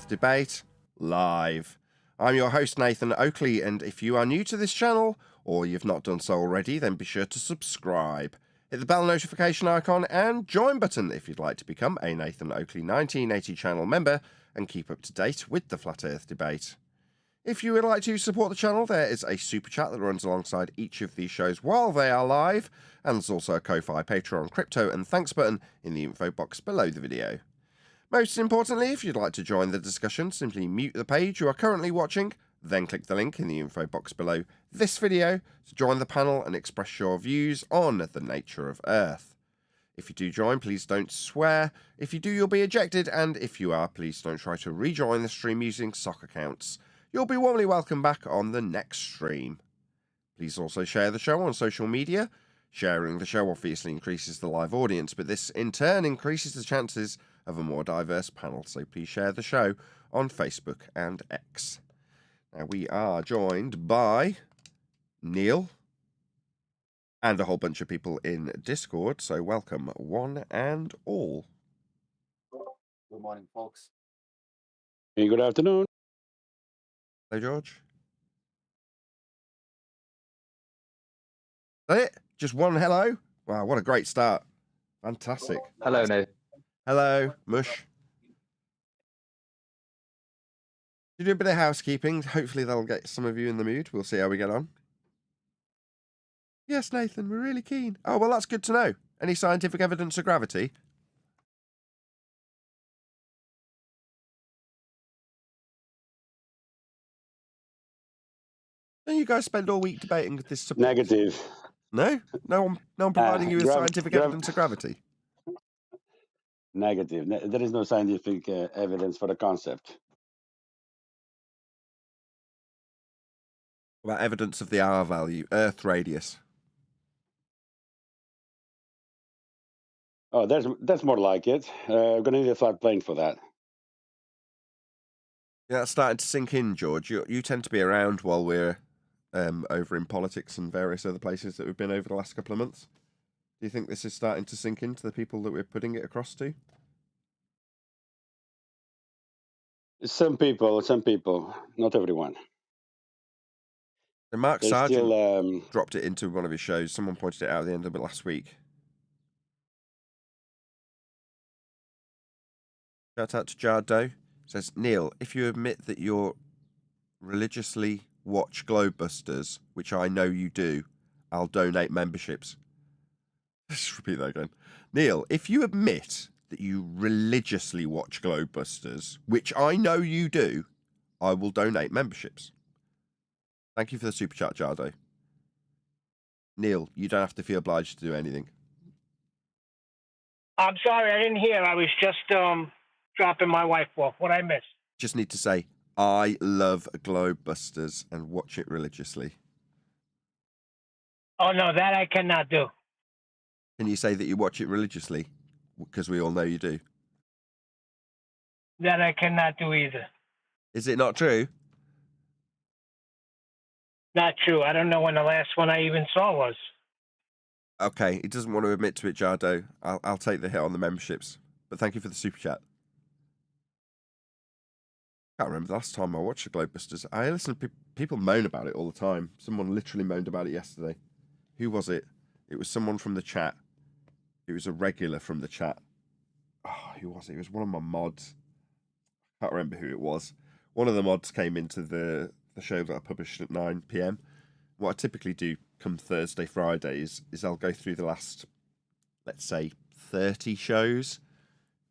Debate live. I'm your host, Nathan Oakley, and if you are new to this channel, or you've not done so already, then be sure to subscribe. Hit the bell notification icon and join button if you'd like to become a Nathan Oakley 1980 channel member and keep up to date with the Flat Earth debate. If you would like to support the channel, there is a super chat that runs alongside each of these shows while they are live, and there's also a Ko-Fi, Patreon, crypto and thanks button in the info box below the video. Most importantly, if you'd like to join the discussion, simply mute the page you are currently watching, then click the link in the info box below this video to join the panel and express your views on the nature of Earth. If you do join, please don't swear. If you do, you'll be ejected, and if you are, please don't try to rejoin the stream using sock accounts. You'll be warmly welcome back on the next stream. Please also share the show on social media. Sharing the show obviously increases the live audience, but this in turn increases the chances of a more diverse panel, so please share the show on Facebook and X. Now we are joined by Neil and a whole bunch of people in Discord, so welcome one and all. Good morning, folks. Hey, good afternoon. Hello, George. Is that it? Just one hello? Wow, what a great start. Fantastic. Hello, Nathan. Hello, Mush. You do a bit of housekeeping. Hopefully that'll get some of you in the mood. We'll see how we get on. Yes, Nathan, we're really keen. Oh, well, that's good to know. Any scientific evidence of gravity? Don't you guys spend all week debating this subject? Negative. No? No one providing you with scientific evidence of gravity? Negative. There is no scientific evidence for the concept. About evidence of the R value, Earth radius. Oh, that's more like it. We're gonna need a flat plane for that. Yeah, that's starting to sink in, George. You tend to be around while we're over in politics and various other places that we've been over the last couple of months. Do you think this is starting to sink into the people that we're putting it across to? Some people, not everyone. So Mark They Sargent still dropped it into one of his shows. Someone pointed it out at the end of it last week. Shout out to Jardo. Says, Neil, if you admit that you're religiously watch Globebusters, which I know you do, I'll donate memberships. Let's repeat that again. Neil, if you admit that you religiously watch Globebusters, which I know you do, I will donate memberships. Thank you for the super chat, Jardo. Neil, you don't have to feel obliged to do anything. I'm sorry, I didn't hear. I was just dropping my wife off. What I missed? Just need to say, I love Globebusters and watch it religiously. Oh, no, that I cannot do. Can you say that you watch it religiously? Because we all know you do. That I cannot do either. Is it not true? Not true. I don't know when the last one I even saw was. Okay, he doesn't want to admit to it, Jardo. I'll take the hit on the memberships. But thank you for the super chat. I can't remember the last time I watched the Globebusters. I listen to people moan about it all the time. Someone literally moaned about it yesterday. Who was it? It was someone from the chat. It was a regular from the chat. Oh, who was it? It was one of my mods. I can't remember who it was. One of the mods came into the show that I published at 9 PM. What I typically do come Thursday, Fridays is I'll go through the last, let's say, 30 shows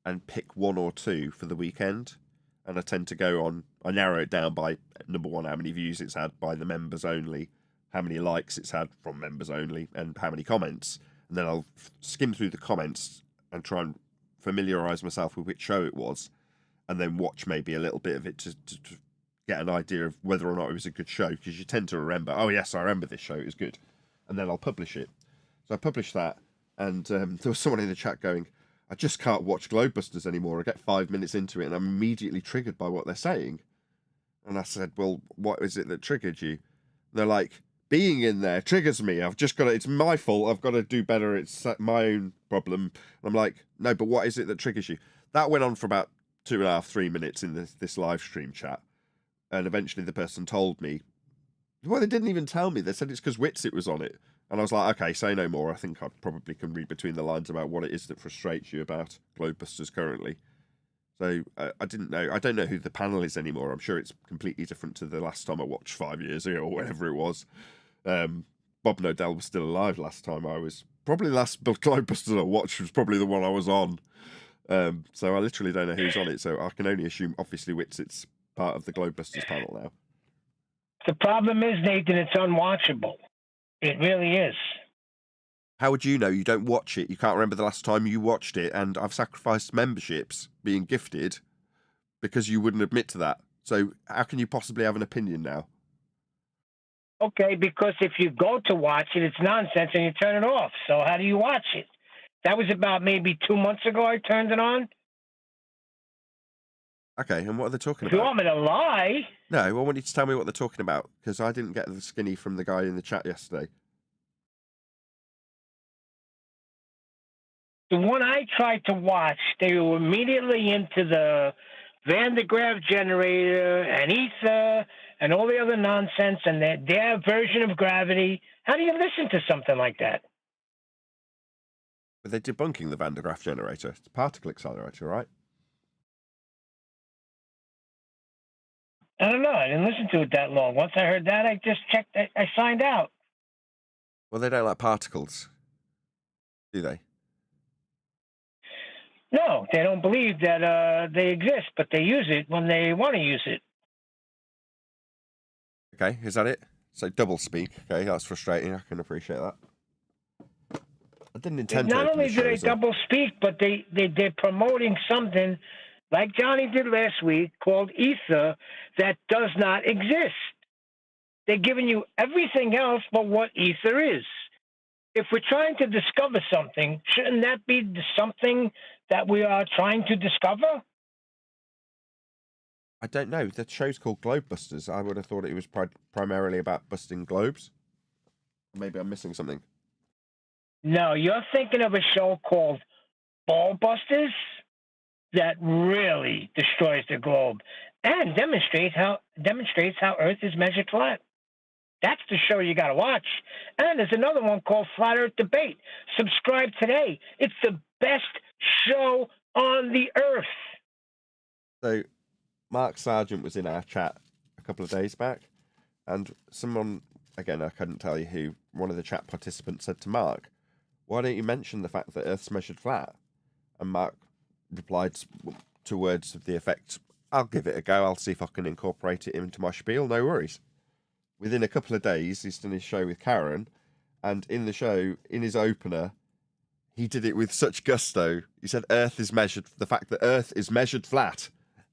and pick one or two for the weekend. And I tend to go on, I narrow it down by, number one, how many views it's had by the members only, how many likes it's had from members only, and how many comments. And then I'll skim through the comments and try and familiarise myself with which show it was, and then watch maybe a little bit of it to get an idea of whether or not it was a good show, because you tend to remember, oh yes, I remember this show, it was good. And then I'll publish it. So I published that, and there was someone in the chat going, I just can't watch Globebusters anymore. I get 5 minutes into it and I'm immediately triggered by what they're saying. And I said, well, what is it that triggered you? And they're like, being in there triggers me. I've just got to, it's my fault. I've got to do better. It's my own problem. And I'm like, no, but what is it that triggers you? That went on for about 2.5, 3 minutes in this live stream chat, and eventually the person told me. Well, they didn't even tell me. They said it's because Witsit was on it, and I was like, okay, say no more. I think I probably can read between the lines about what it is that frustrates you about Globebusters currently. So I didn't know. I don't know who the panel is anymore. I'm sure it's completely different to the last time I watched 5 years ago or whatever it was. Bob Nodell was still alive last time I was. Probably the last Globebusters I watched was probably the one I was on. So I literally don't know who's on it. So I can only assume, obviously, Witsit's part of the Globebusters panel now. The problem is, Nathan, it's unwatchable. It really is. How would you know? You don't watch it. You can't remember the last time you watched it. And I've sacrificed memberships being gifted because you wouldn't admit to that. So how can you possibly have an opinion now? Okay, because if you go to watch it, it's nonsense and you turn it off. So how do you watch it? That was about maybe 2 months ago I turned it on. Okay, and what are they talking If you about? want me to lie... No, I want you to tell me what they're talking about, because I didn't get the skinny from the guy in the chat yesterday. The one I tried to watch, they were immediately into the Van de Graaff generator and ether and all the other nonsense and their version of gravity. How do you listen to something like that? But they're debunking the Van de Graaff generator. It's a particle accelerator, right? I don't know. I didn't listen to it that long. Once I heard that, I just checked. I signed out. Well, they don't like particles, do they? No, they don't believe that they exist, but they use it when they want to use it. Okay, is that it? So double speak. Okay, that's frustrating. I can appreciate that. I didn't intend to. Not open only the do they show, so- double speak, but they're promoting something like Johnny did last week called ether that does not exist. They're giving you everything else but what ether is. If we're trying to discover something, shouldn't that be something that we are trying to discover? I don't know. The show's called Globebusters. I would have thought it was primarily about busting globes. Maybe I'm missing something. No, you're thinking of a show called Ballbusters that really destroys the globe and demonstrates how Earth is measured flat. That's the show you got to watch. And there's another one called Flat Earth Debate. Subscribe today. It's the best show on the earth. So, Mark Sargent was in our chat a couple of days back, and someone, again, I couldn't tell you who, one of the chat participants said to Mark, why don't you mention the fact that Earth's measured flat? And Mark replied to words of the effect, I'll give it a go. I'll see if I can incorporate it into my spiel. No worries. Within a couple of days, he's done his show with Karen, and in the show, in his opener, he did it with such gusto. He said the fact that Earth is measured flat.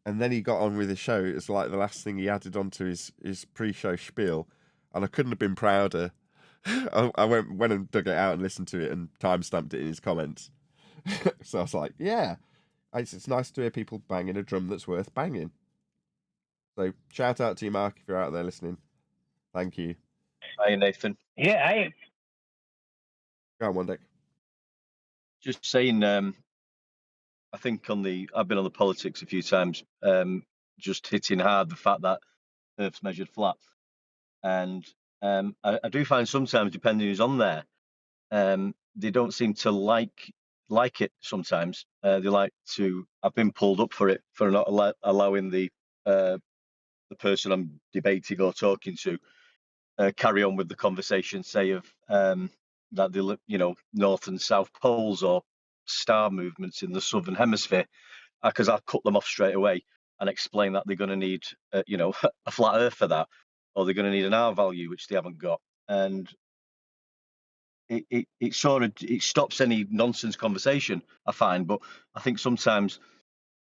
And then he got on with his show. It was like the last thing he added onto his pre-show spiel. And I couldn't have been prouder. I went and dug it out and listened to it and time-stamped it in his comments. So I was like, yeah, it's nice to hear people banging a drum that's worth banging. So shout out to you, Mark, if you're out there listening. Thank you. Hi, Nathan. Yeah, Go on, one Dick. Just saying, I think I've been on the politics a few times, just hitting hard the fact that Earth's measured flat. And I do find sometimes, depending who's on there, they don't seem to like it sometimes. They like to, I've been pulled up for it, for not allowing the person I'm debating or talking to carry on with the conversation, say of that the North and South poles or star movements in the southern hemisphere, because I'll cut them off straight away and explain that they're going to need a flat Earth for that, or they're going to need an R value which they haven't got, and it stops any nonsense conversation, I find. But I think sometimes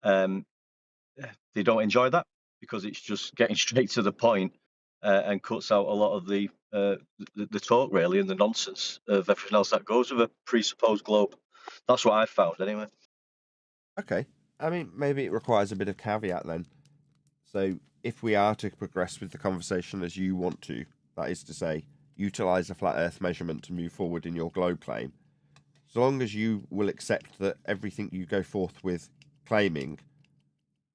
they don't enjoy that because it's just getting straight to the point and cuts out a lot of the talk really and the nonsense of everything else that goes with a presupposed globe. That's what I've found anyway. Okay. I mean, maybe it requires a bit of caveat then. So if we are to progress with the conversation as you want to, that is to say, utilize a flat Earth measurement to move forward in your globe claim, so long as you will accept that everything you go forth with claiming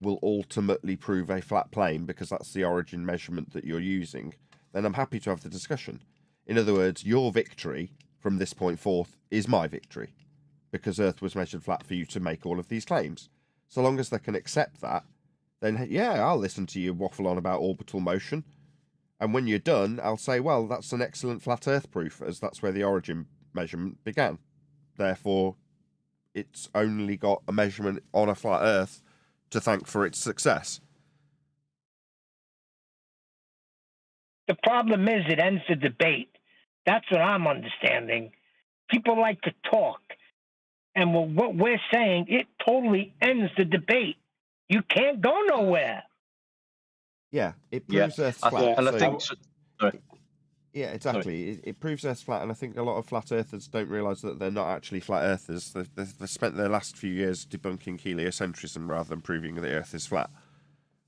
will ultimately prove a flat plane because that's the origin measurement that you're using, then I'm happy to have the discussion. In other words, your victory from this point forth is my victory because Earth was measured flat for you to make all of these claims. So long as they can accept that, then yeah, I'll listen to you waffle on about orbital motion. And when you're done, I'll say, well, that's an excellent flat Earth proof, as that's where the origin measurement began. Therefore, it's only got a measurement on a flat Earth to thank for its success. The problem is it ends the debate. That's what I'm understanding. People like to talk. And what we're saying, it totally ends the debate. You can't go nowhere. Yeah, it proves Earth's flat. Yeah, and I so- think sorry. Yeah, exactly. It proves Earth's flat, and I think a lot of flat earthers don't realise that they're not actually flat earthers. They've spent their last few years debunking heliocentrism rather than proving that the Earth is flat.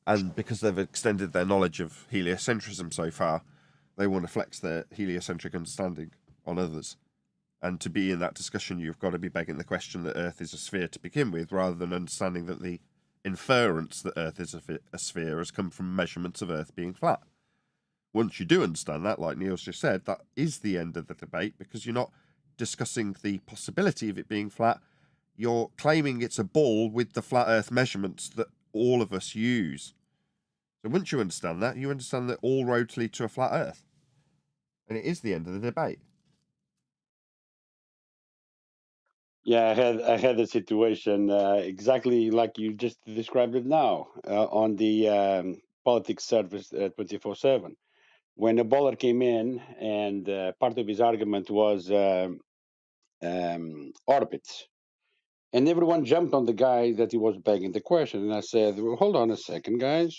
And because they've extended their knowledge of heliocentrism so far, they want to flex their heliocentric understanding on others. And to be in that discussion, you've got to be begging the question that Earth is a sphere to begin with, rather than understanding that the inference that Earth is a sphere has come from measurements of Earth being flat. Once you do understand that, like Neil's just said, that is the end of the debate, because you're not discussing the possibility of it being flat. You're claiming it's a ball with the flat Earth measurements that all of us use. So once you understand that, you understand that all roads lead to a flat Earth. And it is the end of the debate. Yeah, I had a situation exactly like you just described it now on the politics service 24/7. When a bowler came in, and part of his argument was orbits, and everyone jumped on the guy that he was begging the question. And I said, well, hold on a second, guys.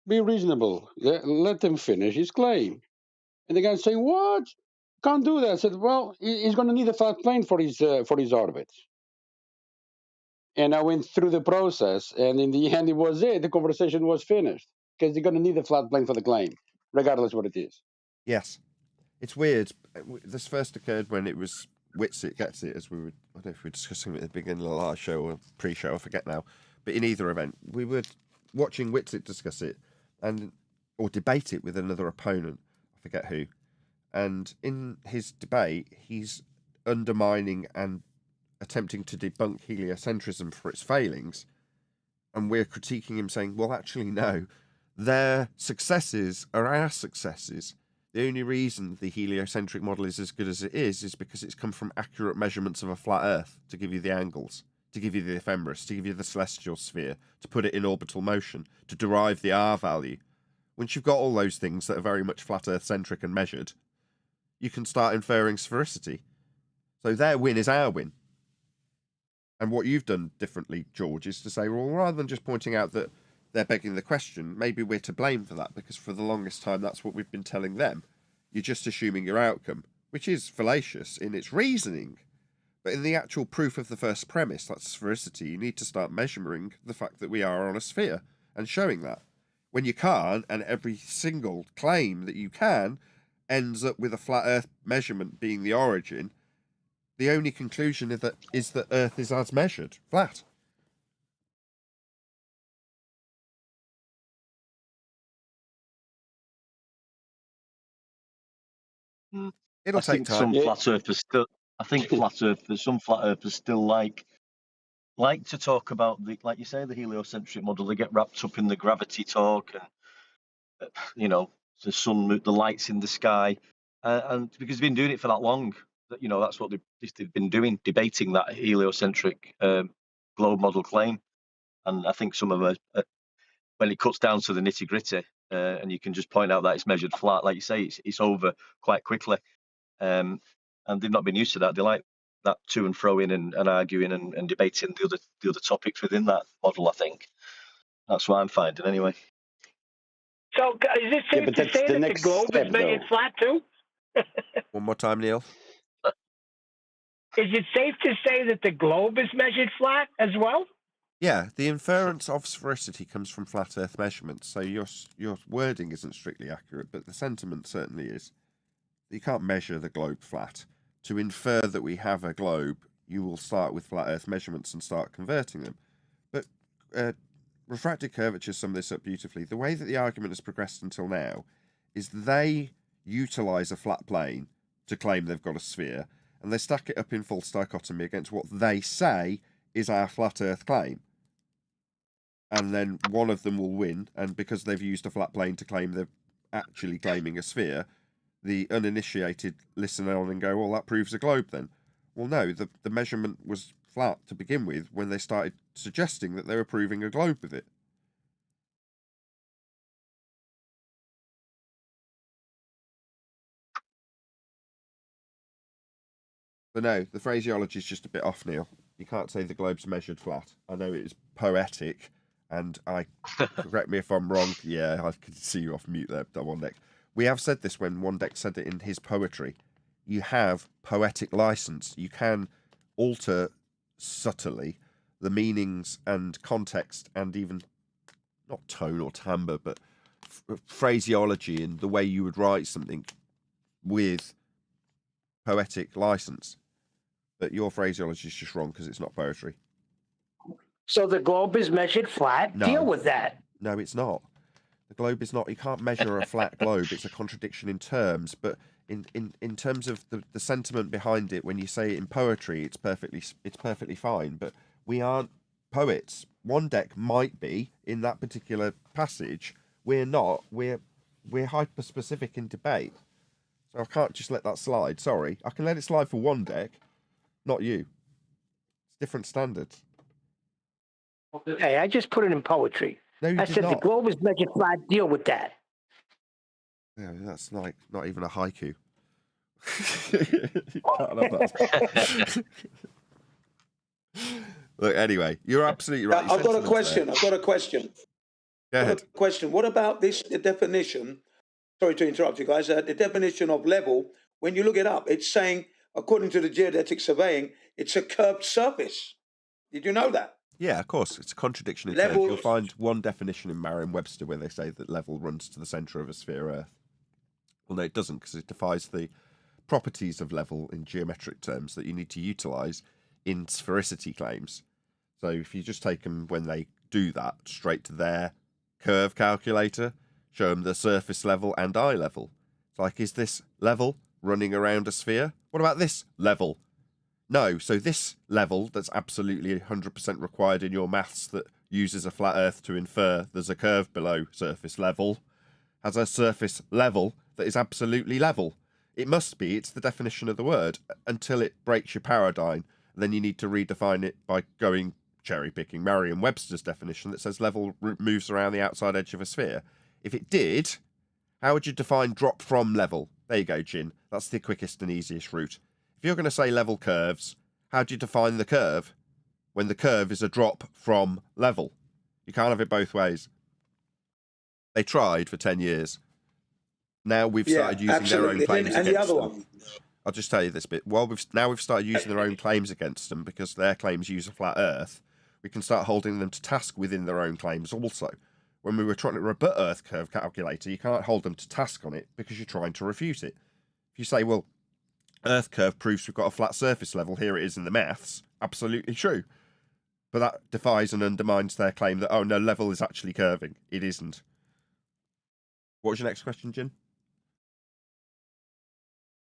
Be reasonable. Let him finish his claim. And the guy's saying, what? Can't do that. I said, well, he's going to need a flat plane for his orbits. And I went through the process, and in the end, it was it. The conversation was finished because you're going to need a flat plane for the claim, regardless what it is. Yes. It's weird. This first occurred when it was Witsit Gets It, as we were, I don't know if we were discussing it at the beginning of the last show or pre-show, I forget now. But in either event, we were watching Witsit discuss it or debate it with another opponent, I forget who. And in his debate, he's undermining and attempting to debunk heliocentrism for its failings. And we're critiquing him, saying, well, actually, no. Their successes are our successes. The only reason the heliocentric model is as good as it is because it's come from accurate measurements of a flat Earth to give you the angles, to give you the ephemeris, to give you the celestial sphere, to put it in orbital motion, to derive the R value. Once you've got all those things that are very much flat Earth-centric and measured, you can start inferring sphericity. So their win is our win. And what you've done differently, George, is to say, well, rather than just pointing out that they're begging the question, maybe we're to blame for that, because for the longest time that's what we've been telling them. You're just assuming your outcome, which is fallacious in its reasoning. But in the actual proof of the first premise, that's sphericity, you need to start measuring the fact that we are on a sphere and showing that. When you can't, and every single claim that you can ends up with a flat Earth measurement being the origin, the only conclusion is that Earth is as measured, flat. It'll take think time. some Yeah. flat earthers still. I think some flat earthers still like to talk about like you say, the heliocentric model. They get wrapped up in the gravity talk and the sun, the lights in the sky, and because they've been doing it for that long, that's what they've been doing, debating that heliocentric globe model claim. And I think some of them, when it cuts down to the nitty gritty, and you can just point out that it's measured flat, like you say, it's over quite quickly. And they've not been used to that. They like that to and fro in and arguing and debating the other topics within that model. I think that's what I'm finding anyway. So is it safe but to that's say the that the next globe step, is measured though. flat too? One more time, Neil. Is it safe to say that the globe is measured flat as well? Yeah, the inference of sphericity comes from flat Earth measurements, so your wording isn't strictly accurate, but the sentiment certainly is. You can't measure the globe flat. To infer that we have a globe, you will start with flat Earth measurements and start converting them. But refracted curvature sum this up beautifully. The way that the argument has progressed until now is they utilize a flat plane to claim they've got a sphere, and they stack it up in false dichotomy against what they say is our flat Earth claim. And then one of them will win, and because they've used a flat plane to claim they're actually claiming a sphere, the uninitiated listen on and go, well, that proves a globe then. Well, no, the measurement was flat to begin with when they started suggesting that they were proving a globe with it. But no, the phraseology is just a bit off, Neil. You can't say the globe's measured flat. I know it is poetic, and correct me if I'm wrong. Yeah, I could see you off mute there, One Deck. We have said this when One Deck said it in his poetry. You have poetic license. You can alter subtly the meanings and context and even, not tone or timbre, but phraseology and the way you would write something with poetic license. But your phraseology is just wrong because it's not poetry. So the globe is measured flat. No. Deal with that. No, it's not. The globe is not. You can't measure a flat globe. It's a contradiction in terms. But in terms of the sentiment behind it, when you say it in poetry, it's perfectly fine. But we aren't poets. One Deck might be in that particular passage. We're not. We're hyper specific in debate. So I can't just let that slide. Sorry, I can let it slide for One Deck, not you. It's different standards. Hey, I just put it in poetry. No, you I did said the not. globe is measured flat. Deal with that. Yeah, that's like not even a haiku. You can't have that. Look, anyway, you're absolutely right. I've got a question. Go ahead. Question. What about this definition? Sorry to interrupt you guys. The definition of level, when you look it up, it's saying, according to the geodetic surveying, it's a curved surface. Did you know that? Yeah, of course. It's a contradiction in Level- terms. You'll find one definition in Merriam-Webster where they say that level runs to the centre of a sphere Earth. Well, no, it doesn't, because it defies the properties of level in geometric terms that you need to utilise in sphericity claims. So if you just take them when they do that straight to their curve calculator, show them the surface level and eye level. It's like, is this level running around a sphere? What about this level? No, so this level that's absolutely 100% required in your maths that uses a flat Earth to infer there's a curve below surface level has a surface level that is absolutely level. It must be. It's the definition of the word until it breaks your paradigm. Then you need to redefine it by going cherry-picking Merriam-Webster's definition that says level moves around the outside edge of a sphere. If it did, how would you define drop from level? There you go, Jin. That's the quickest and easiest route. If you're going to say level curves, how do you define the curve when the curve is a drop from level? You can't have it both ways. They tried for 10 years. Now we've started using their own claims and against the other them. one. I'll just tell you this bit. Well, we've started using their own claims against them because their claims use a flat Earth. We can start holding them to task within their own claims also. When we were trying to rebut Earth curve calculator, you can't hold them to task on it because you're trying to refute it. If you say, well, Earth curve proves we've got a flat surface level, here it is in the maths, absolutely true. But that defies and undermines their claim that, oh no, level is actually curving. It isn't. What was your next question, Jim?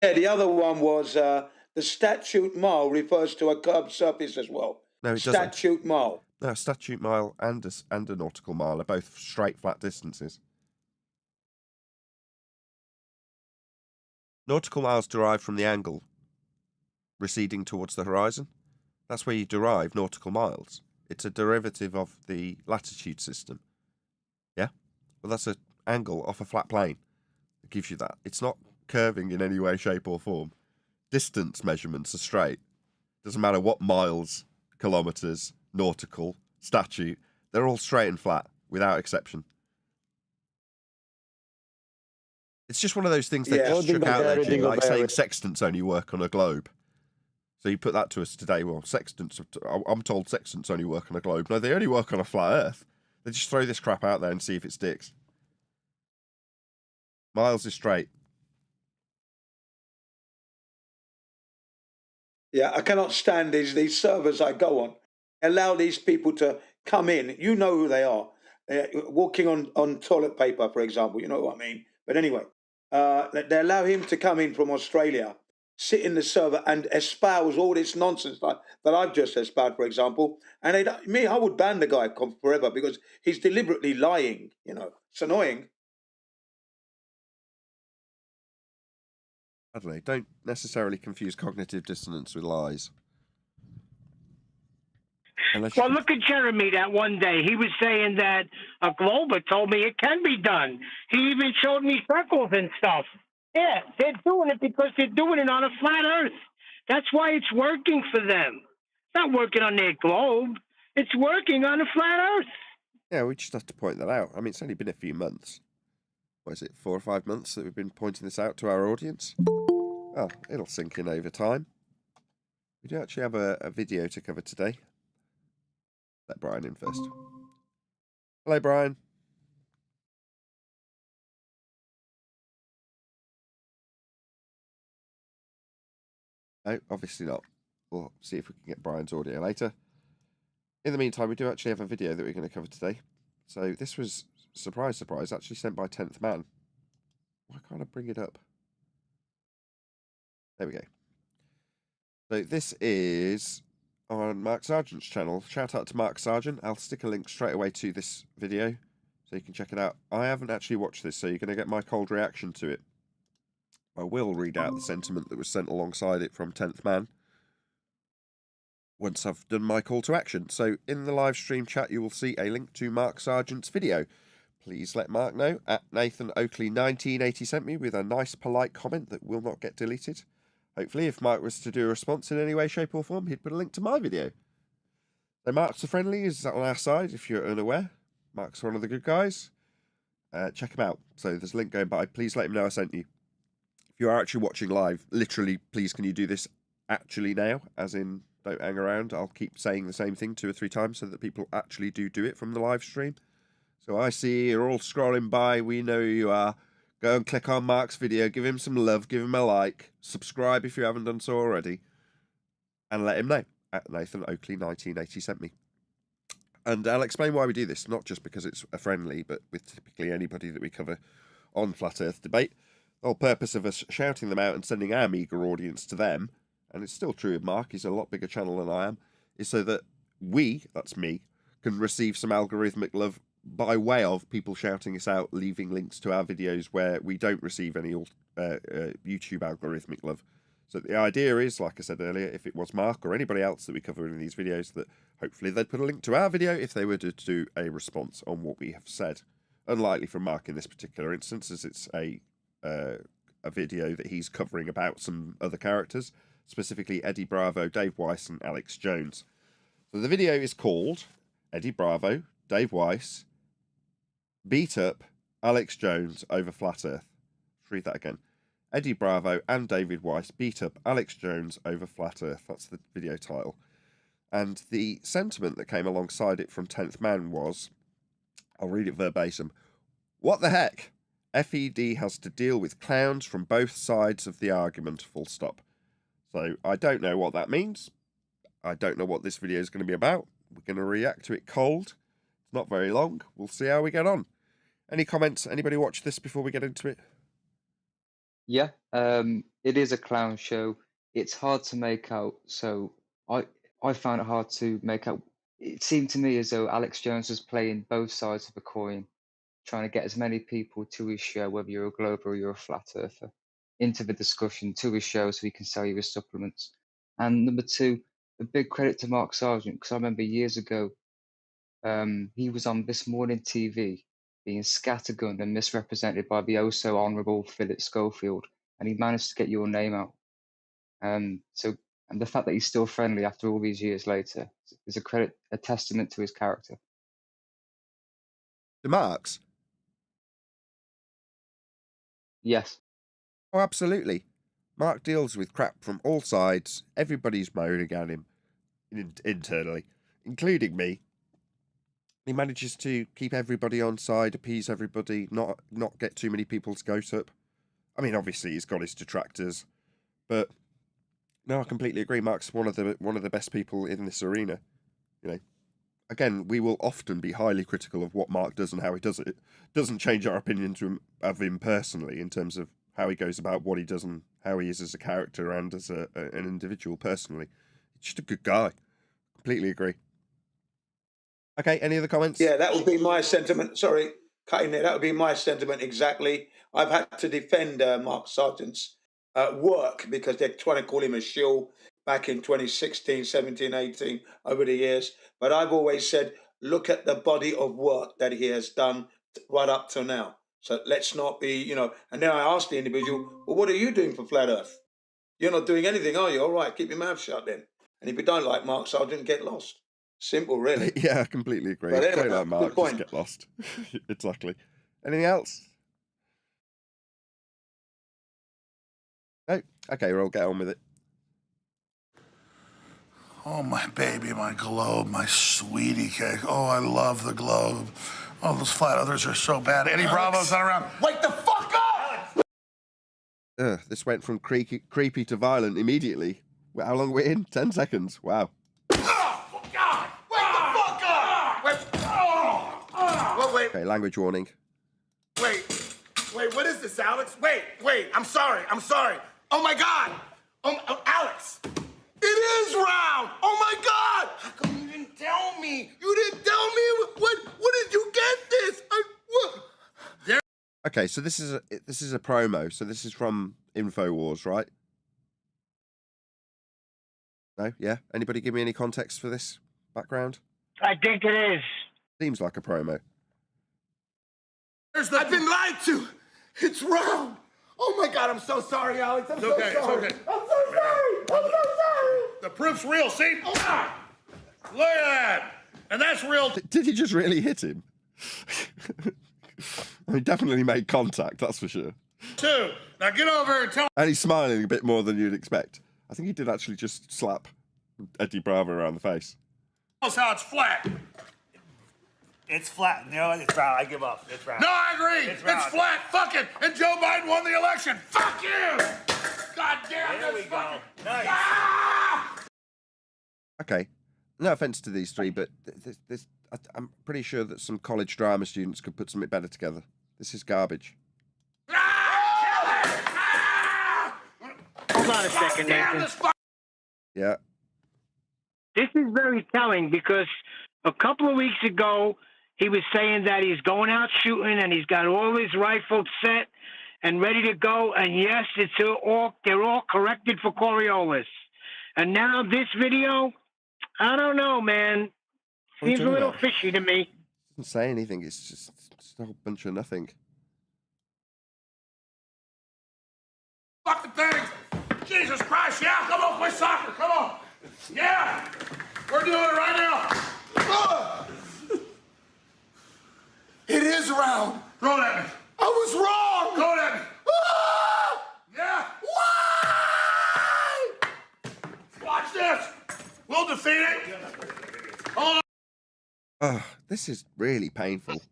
Yeah, the other one was the statute mile refers to a curved surface as well. No, it doesn't. Statute mile. No, a statute mile and a nautical mile are both straight flat distances. Nautical miles derive from the angle receding towards the horizon. That's where you derive nautical miles. It's a derivative of the latitude system. Yeah? Well, that's an angle off a flat plane that gives you that. It's not curving in any way, shape or form. Distance measurements are straight. Doesn't matter what miles, kilometres, nautical, statute, they're all straight and flat, without exception. It's just one of those things they just chuck out there, Jim, like saying sextants only work on a globe. So you put that to us today. Well, sextants, I'm told sextants only work on a globe. No, they only work on a flat Earth. They just throw this crap out there and see if it sticks. Miles is straight. Yeah, I cannot stand these servers I go on. Allow these people to come in, you know who they are, walking on toilet paper, for example, you know what I mean? But anyway, they allow him to come in from Australia, sit in the server and espouse all this nonsense that I've just espoused, for example. And I would ban the guy forever because he's deliberately lying, you know. It's annoying. I don't know. Don't necessarily confuse cognitive dissonance with lies. Well, look at Jeremy that one day. He was saying that a Glober told me it can be done. He even showed me circles and stuff. Yeah, they're doing it because they're doing it on a flat Earth. That's why it's working for them. It's not working on their globe. It's working on a flat Earth. Yeah, we just have to point that out. I mean, it's only been a few months. What is it, 4 or 5 months that we've been pointing this out to our audience? Oh, it'll sink in over time. We do actually have a video to cover today. Let Brian in first. Hello, Brian. No, obviously not. We'll see if we can get Brian's audio later. In the meantime, we do actually have a video that we're going to cover today. So this was, surprise, surprise, actually sent by 10th Man. Why can't I bring it up? There we go. So this is on Mark Sargent's channel. Shout out to Mark Sargent. I'll stick a link straight away to this video so you can check it out. I haven't actually watched this, so you're going to get my cold reaction to it. I will read out the sentiment that was sent alongside it from 10th Man once I've done my call to action. So in the live stream chat, you will see a link to Mark Sargent's video. Please let Mark know at Nathan Oakley 1980 sent me with a nice polite comment that will not get deleted. Hopefully, if Mark was to do a response in any way, shape or form, he'd put a link to my video. So Mark's the friendly, is on our side if you're unaware. Mark's one of the good guys. Check him out. So there's a link going by. Please let him know I sent you. If you are actually watching live, literally, please can you do this actually now? As in, don't hang around. I'll keep saying the same thing 2 or 3 times so that people actually do it from the live stream. So I see you're all scrolling by. We know who you are. Go and click on Mark's video. Give him some love. Give him a like. Subscribe if you haven't done so already. And let him know at Nathan Oakley 1980 sent me. And I'll explain why we do this. Not just because it's a friendly, but with typically anybody that we cover on Flat Earth Debate. The whole purpose of us shouting them out and sending our meagre audience to them, and it's still true of Mark, he's a lot bigger channel than I am, is so that we, that's me, can receive some algorithmic love by way of people shouting us out, leaving links to our videos where we don't receive any YouTube algorithmic love. So the idea is, like I said earlier, if it was Mark or anybody else that we cover in these videos, that hopefully they'd put a link to our video if they were to do a response on what we have said. Unlikely from Mark in this particular instance, as it's a video that he's covering about some other characters, specifically Eddie Bravo, Dave Weiss, and Alex Jones. So the video is called Eddie Bravo, Dave Weiss, beat up Alex Jones over Flat Earth. Let's read that again. Eddie Bravo and David Weiss beat up Alex Jones over Flat Earth. That's the video title. And the sentiment that came alongside it from 10th Man was, I'll read it verbatim, "What the heck? FED has to deal with clowns from both sides of the argument, full stop." So I don't know what that means. I don't know what this video is going to be about. We're going to react to it cold. It's not very long. We'll see how we get on. Any comments? Anybody watch this before we get into it? Yeah, it is a clown show. It's hard to make out, so I found it hard to make out. It seemed to me as though Alex Jones was playing both sides of a coin, trying to get as many people to his show, whether you're a glober or you're a flat earther, into the discussion to his show so he can sell you his supplements. And number 2, a big credit to Mark Sargent, because I remember years ago, he was on This Morning TV being scattergunned and misrepresented by the oh so honourable Philip Schofield, and he managed to get your name out. And the fact that he's still friendly after all these years later is a testament to his character. The Marks? Yes. Oh, absolutely. Mark deals with crap from all sides. Everybody's moaning at him internally, including me. He manages to keep everybody on side, appease everybody, not get too many people's goat up. I mean, obviously he's got his detractors, but no, I completely agree. Mark's one of the best people in this arena. You know, again, we will often be highly critical of what Mark does and how he does it. Doesn't change our opinion of him personally in terms of how he goes about what he does and how he is as a character and as an individual personally. He's just a good guy. Completely agree. Okay, any other comments? Yeah, that would be my sentiment. Sorry, cutting there. That would be my sentiment exactly. I've had to defend Mark Sargent's work because they're trying to call him a shill back in 2016, 17, 18, over the years. But I've always said, look at the body of work that he has done right up to now. So let's not be, and then I asked the individual, well, what are you doing for Flat Earth? You're not doing anything, are you? All right, keep your mouth shut then. And if you don't like Mark Sargent, get lost. Simple, really. Yeah, I completely agree. But anyway, Don't like Mark, good point. just get lost. Exactly. Anything else? No? Okay, we'll all get on with it. Oh, my baby, my globe, my sweetie cake. Oh, I love the globe. Oh, those flat others are so bad. Eddie Bravo's not around. Wake the fuck up! This went from creepy to violent immediately. How long are we in? 10 seconds. Wow. Oh, God! Wake the fuck up! Wait. Okay, language warning. Wait, what is this, Alex? Wait, I'm sorry. Oh, my God! Oh, Alex! It is round! Oh, my God! How come you didn't tell me? You didn't tell me? What did you get this? What? Okay, so this is a promo. So this is from InfoWars, right? No? Yeah? Anybody give me any context for this background? I think it is. Seems like a promo. I've been lied to. It's round. Oh, my God, I'm so sorry, Alex. I'm so sorry. It's okay. I'm so sorry. The proof's real, see? Oh. Look at that. And that's real. Did he just really hit him? He definitely made contact, that's for sure. Too. Now get over and tell. And he's smiling a bit more than you'd expect. I think he did actually just slap Eddie Bravo around the face. Tell us how it's flat. It's flat. You know what? It's round. I give up. It's round. No, I agree. It's flat. Fuck it. And Joe Biden won the election. Fuck you. God damn. There we go. Nice. Ah! Okay, no offense to these three, but I'm pretty sure that some college drama students could put something better together. This is garbage. Hold on a second, Nathan. Yeah. This is very telling because a couple of weeks ago, he was saying that he's going out shooting and he's got all his rifles set and ready to go. And yes, they're all corrected for Coriolis. And now this video, I don't know, man. Seems a little fishy to me. Doesn't say anything. It's just a whole bunch of nothing. Fuck the things. Jesus Christ, yeah. Come on, play soccer. Come on. Yeah. We're doing it right now. It is round. Throw it at me. I was wrong. Throw it at me. Yeah. Why? Watch this. We'll defeat it. Hold on. This is really painful.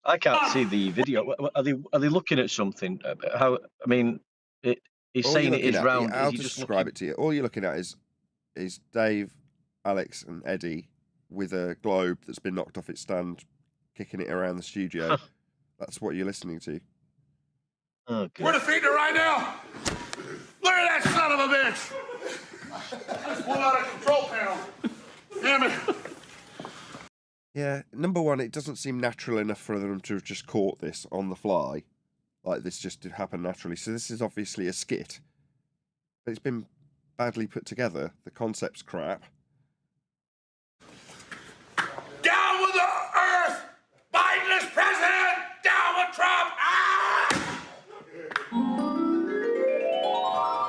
I can't see the video. Are they looking at something? How? I mean, he's All saying you're it is looking at- round. I'll Is he just just describe looking? it to you. All you're looking at is Dave, Alex, and Eddie with a globe that's been knocked off its stand, kicking it around the studio. That's what you're listening to. Okay. We're defeating it right now. Look at that son of a bitch. I just pulled out a control panel. Damn it. Yeah, number one, it doesn't seem natural enough for them to have just caught this on the fly. Like this just did happen naturally. So this is obviously a skit. But it's been badly put together. The concept's crap. Down with the earth! Biden is president! Down with Trump! Ah!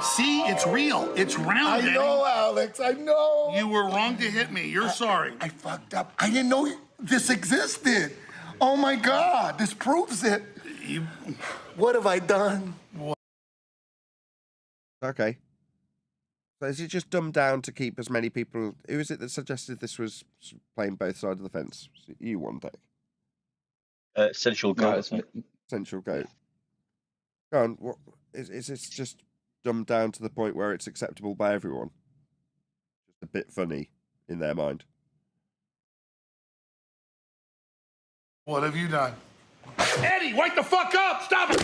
See, it's real. It's round. I know, Alex. I know. You were wrong to hit me. You're sorry. I fucked up. I didn't know this existed. Oh my God, this proves it. What have I done? Okay. So is it just dumbed down to keep as many people... Who is it that suggested this was playing both sides of the fence? Was it you one day? Central No, goal. it's Central Goat. Go on, what, is this just dumbed down to the point where it's acceptable by everyone? Just a bit funny in their mind. What have you done? Eddie, wake the fuck up! Stop it!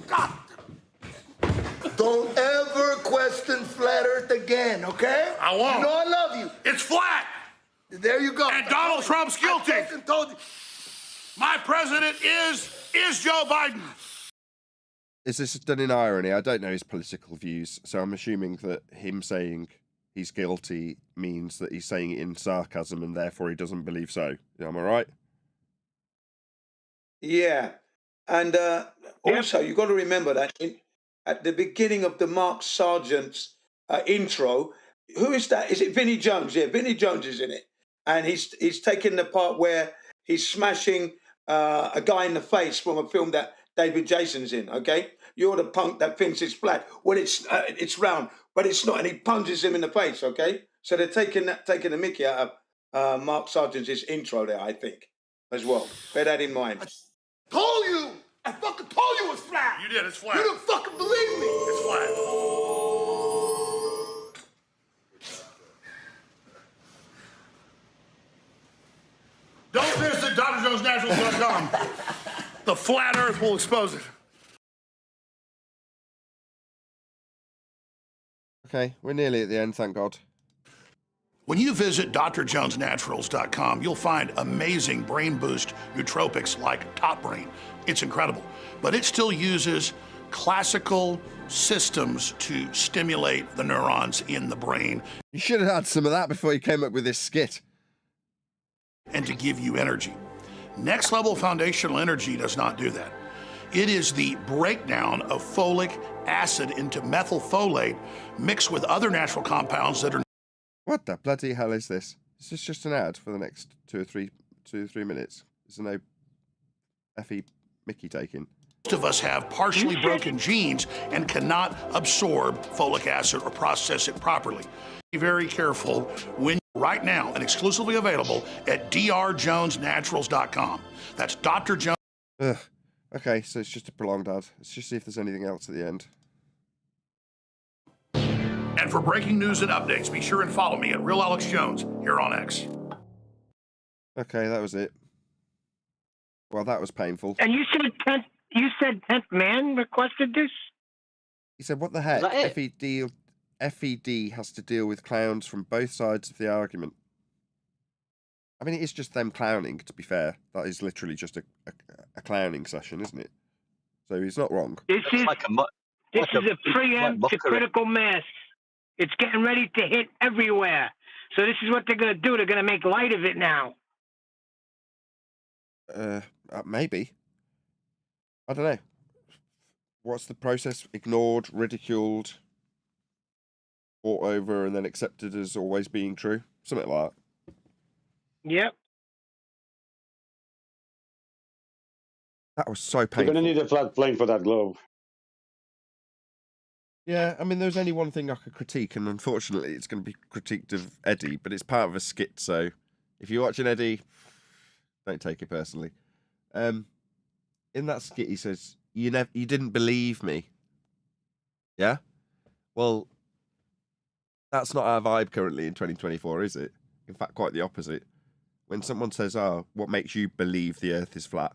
God. Don't ever question flat Earth again, okay? I won't. You know I love you. It's flat. There you go. And Donald Trump's guilty. I told you. My president is Joe Biden. Is this done in irony? I don't know his political views, so I'm assuming that him saying he's guilty means that he's saying it in sarcasm and therefore he doesn't believe so. Am I right? Yeah. And also, you've got to remember that at the beginning of the Mark Sargent's intro, who is that? Is it Vinnie Jones? Yeah, Vinnie Jones is in it. And he's taking the part where he's smashing a guy in the face from a film that David Jason's in, okay? You're the punk that thinks it's flat. Well, it's round, but it's not. And he punches him in the face, okay? So they're taking the mickey out of Mark Sargent's intro there, I think, as well. Bear that in mind. Told you! I fucking told you it's flat! You did, it's flat. You didn't fucking believe me! It's flat. Don't visit DrJonesNaturals.com. The flat Earth will expose it. Okay, we're nearly at the end, thank God. When you visit DrJonesNaturals.com, you'll find amazing brain boost nootropics like Top Brain. It's incredible. But it still uses classical systems to stimulate the neurons in the brain. You should have had some of that before you came up with this skit. And to give you energy. Next Level Foundational Energy does not do that. It is the breakdown of folic acid into methylfolate mixed with other natural compounds that are... What the bloody hell is this? Is this just an ad for the next two or three minutes? Is there no Effie Mickey taking? Most of us have partially broken genes and cannot absorb folic acid or process it properly. Be very careful when right now and exclusively available at drjonesnaturals.com. That's Dr. Jones. Ugh. Okay, so it's just a prolonged ad. Let's just see if there's anything else at the end. And for breaking news and updates, be sure and follow me at Real Alex Jones here on X. Okay, that was it. Well, that was painful. And you said 10th Man requested this? He said, what the heck? FED has to deal with clowns from both sides of the argument. I mean, it is just them clowning, to be fair. That is literally just a clowning session, isn't it? So he's not wrong. This is a preempt to critical mass. It's getting ready to hit everywhere. So this is what they're going to do. They're going to make light of it now. Maybe. I don't know. What's the process? Ignored, ridiculed, fought over, and then accepted as always being true? Something like that. Yep. That was so painful. You're going to need a flat plane for that globe. Yeah, I mean, there's only one thing I could critique, and unfortunately it's going to be critiqued of Eddie, but it's part of a skit, so if you're watching Eddie, don't take it personally. In that skit, he says, you didn't believe me. Yeah? Well, that's not our vibe currently in 2024, is it? In fact, quite the opposite. When someone says, oh, what makes you believe the Earth is flat?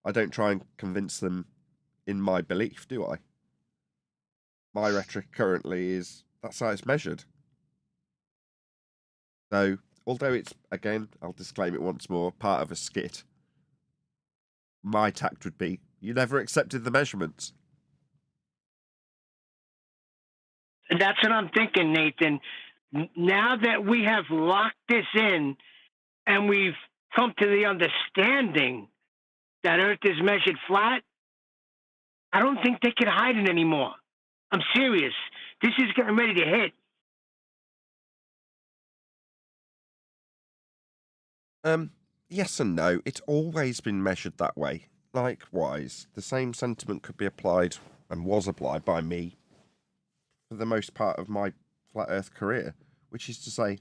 I don't try and convince them in my belief, do I? My rhetoric currently is that's how it's measured. So, although it's, again, I'll disclaim it once more, part of a skit, my tact would be, you never accepted the measurements. That's what I'm thinking, Nathan. Now that we have locked this in and we've come to the understanding that Earth is measured flat, I don't think they can hide it anymore. I'm serious. This is getting ready to hit. Yes and no. It's always been measured that way. Likewise, the same sentiment could be applied and was applied by me for the most part of my flat Earth career, which is to say,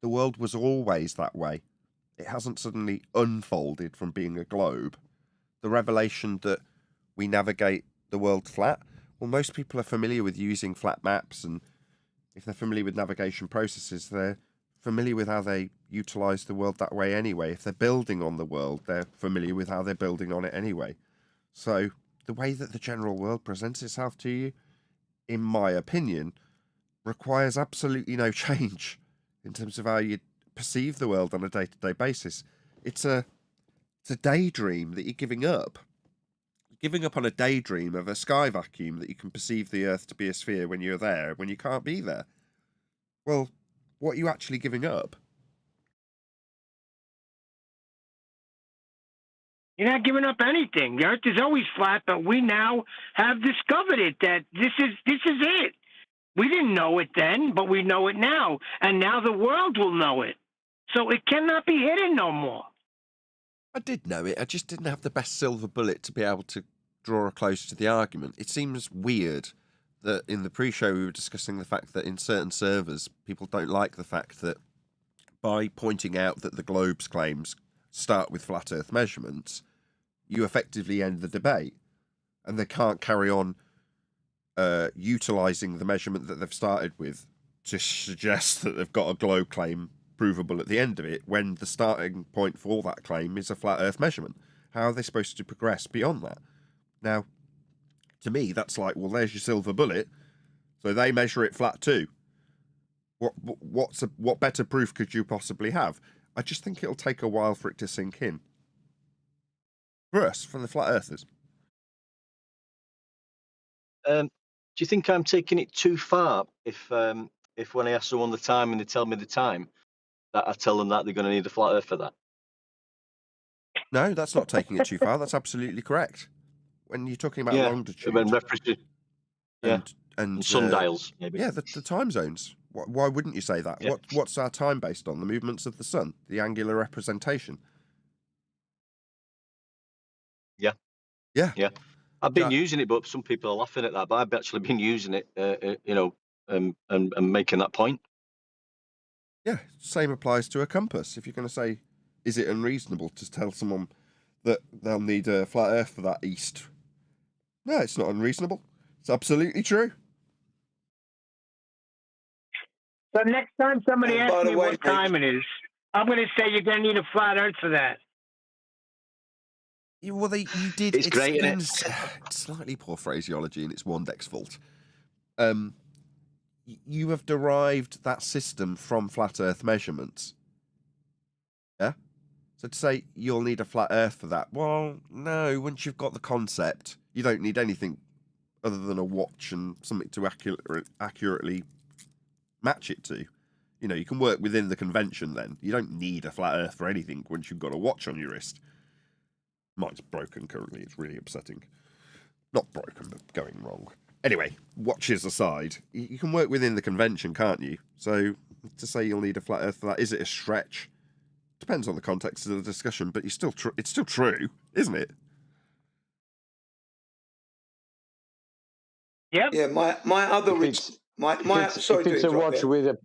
the world was always that way. It hasn't suddenly unfolded from being a globe. The revelation that we navigate the world flat, well, most people are familiar with using flat maps, and if they're familiar with navigation processes, they're familiar with how they utilize the world that way anyway. If they're building on the world, they're familiar with how they're building on it anyway. So the way that the general world presents itself to you, in my opinion, requires absolutely no change in terms of how you perceive the world on a day-to-day basis. It's a daydream that you're giving up. You're giving up on a daydream of a sky vacuum that you can perceive the Earth to be a sphere when you're there, when you can't be there. Well, what are you actually giving up? You're not giving up anything. The Earth is always flat, but we now have discovered it, that this is it. We didn't know it then, but we know it now. And now the world will know it. So it cannot be hidden no more. I did know it. I just didn't have the best silver bullet to be able to draw close to the argument. It seems weird that in the pre-show we were discussing the fact that in certain servers, people don't like the fact that by pointing out that the globe's claims start with flat Earth measurements, you effectively end the debate. And they can't carry on utilising the measurement that they've started with to suggest that they've got a globe claim provable at the end of it, when the starting point for that claim is a flat Earth measurement. How are they supposed to progress beyond that? Now, to me, that's like, well, there's your silver bullet, so they measure it flat too. What better proof could you possibly have? I just think it'll take a while for it to sink in. For us, from the flat earthers. Do you think I'm taking it too far if when I ask someone the time and they tell me the time, that I tell them that they're going to need a flat Earth for that? No, that's not taking it too far. That's absolutely correct. When you're talking about longitude, when referencing, and sundials, maybe. Yeah, the time zones. Why wouldn't you say that? Yeah. What's our time based on? The movements of the sun, the angular representation. Yeah. Yeah. Yeah. I've been using it, but some people are laughing at that. But I've actually been using it, and making that point. Yeah, same applies to a compass. If you're going to say, is it unreasonable to tell someone that they'll need a flat Earth for that east? No, it's not unreasonable. It's absolutely true. So next time somebody And by asks the me way, what time it is, I'm going to say you're going to need a flat Earth for that. Well, you did. It's great, isn't it? It's slightly poor phraseology, and it's Wandek's fault. You have derived that system from flat Earth measurements. Yeah? So to say you'll need a flat Earth for that, well, no, once you've got the concept, you don't need anything other than a watch and something to accurately match it to. You know, you can work within the convention then. You don't need a flat Earth for anything once you've got a watch on your wrist. Mine's broken currently, it's really upsetting. Not broken, but going wrong. Anyway, watches aside, you can work within the convention, can't you? So to say you'll need a flat Earth for that, is it a stretch? Depends on the context of the discussion, but it's still true, isn't it? Yep. Yeah, my other sorry to interrupt there.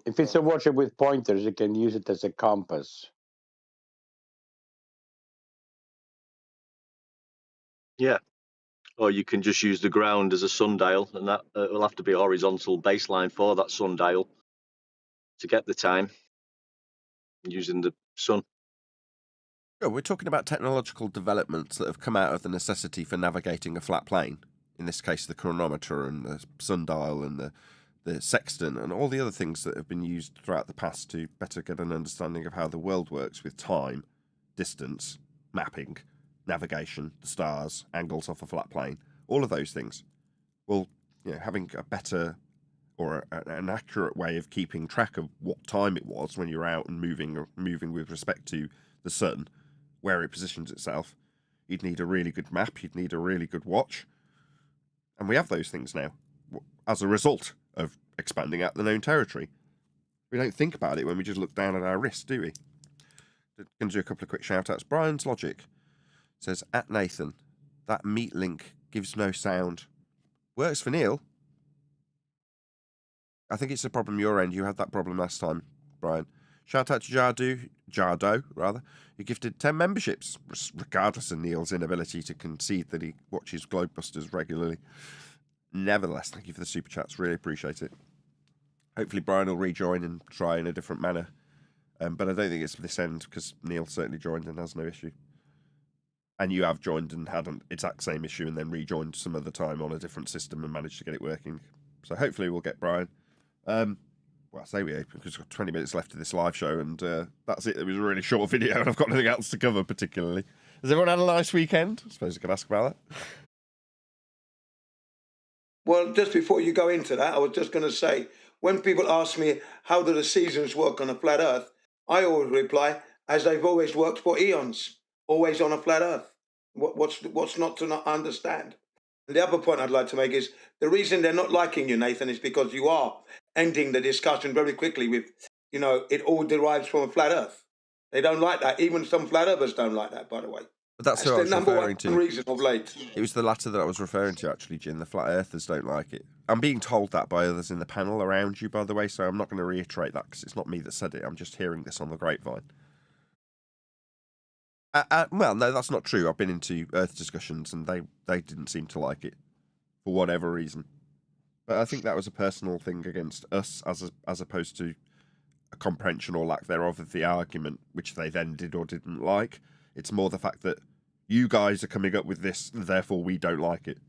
If it's a watch with pointers, you can use it as a compass. Yeah. Or you can just use the ground as a sundial, and that will have to be a horizontal baseline for that sundial to get the time using the sun. Yeah, we're talking about technological developments that have come out of the necessity for navigating a flat plane. In this case, the chronometer and the sundial and the sextant and all the other things that have been used throughout the past to better get an understanding of how the world works with time, distance, mapping, navigation, the stars, angles off a flat plane, all of those things. Well, you know, having a better or an accurate way of keeping track of what time it was when you're out and moving with respect to the sun, where it positions itself, you'd need a really good map, you'd need a really good watch. And we have those things now as a result of expanding out the known territory. We don't think about it when we just look down at our wrist, do we? Going to do a couple of quick shout-outs. Brian's Logic says, at Nathan, that meat link gives no sound. Works for Neil. I think it's a problem your end. You had that problem last time, Brian. Shout out to Jardo, who gifted 10 memberships, regardless of Neil's inability to concede that he watches Globebusters regularly. Nevertheless, thank you for the super chats. Really appreciate it. Hopefully Brian will rejoin and try in a different manner. But I don't think it's this end, because Neil certainly joined and has no issue. And you have joined and had an exact same issue and then rejoined some other time on a different system and managed to get it working. So hopefully we'll get Brian. Well, I say we because we've got 20 minutes left of this live show, and that's it. It was a really short video, and I've got nothing else to cover particularly. Has everyone had a nice weekend? I suppose I could ask about that. Well, just before you go into that, I was just going to say, when people ask me how do the seasons work on a flat Earth, I always reply, as they've always worked for eons, always on a flat Earth. What's not to not understand? And the other point I'd like to make is the reason they're not liking you, Nathan, is because you are ending the discussion very quickly with, it all derives from a flat Earth. They don't like that. Even some flat earthers don't like that, by the way. But that's who I was the number referring one to. reason of late. It was the latter that I was referring to, actually, Jin. The flat earthers don't like it. I'm being told that by others in the panel around you, by the way, so I'm not going to reiterate that because it's not me that said it. I'm just hearing this on the grapevine. Well, no, that's not true. I've been into Earth discussions and they didn't seem to like it for whatever reason. But I think that was a personal thing against us as opposed to a comprehension or lack thereof of the argument, which they then did or didn't like. It's more the fact that you guys are coming up with this, therefore we don't like it.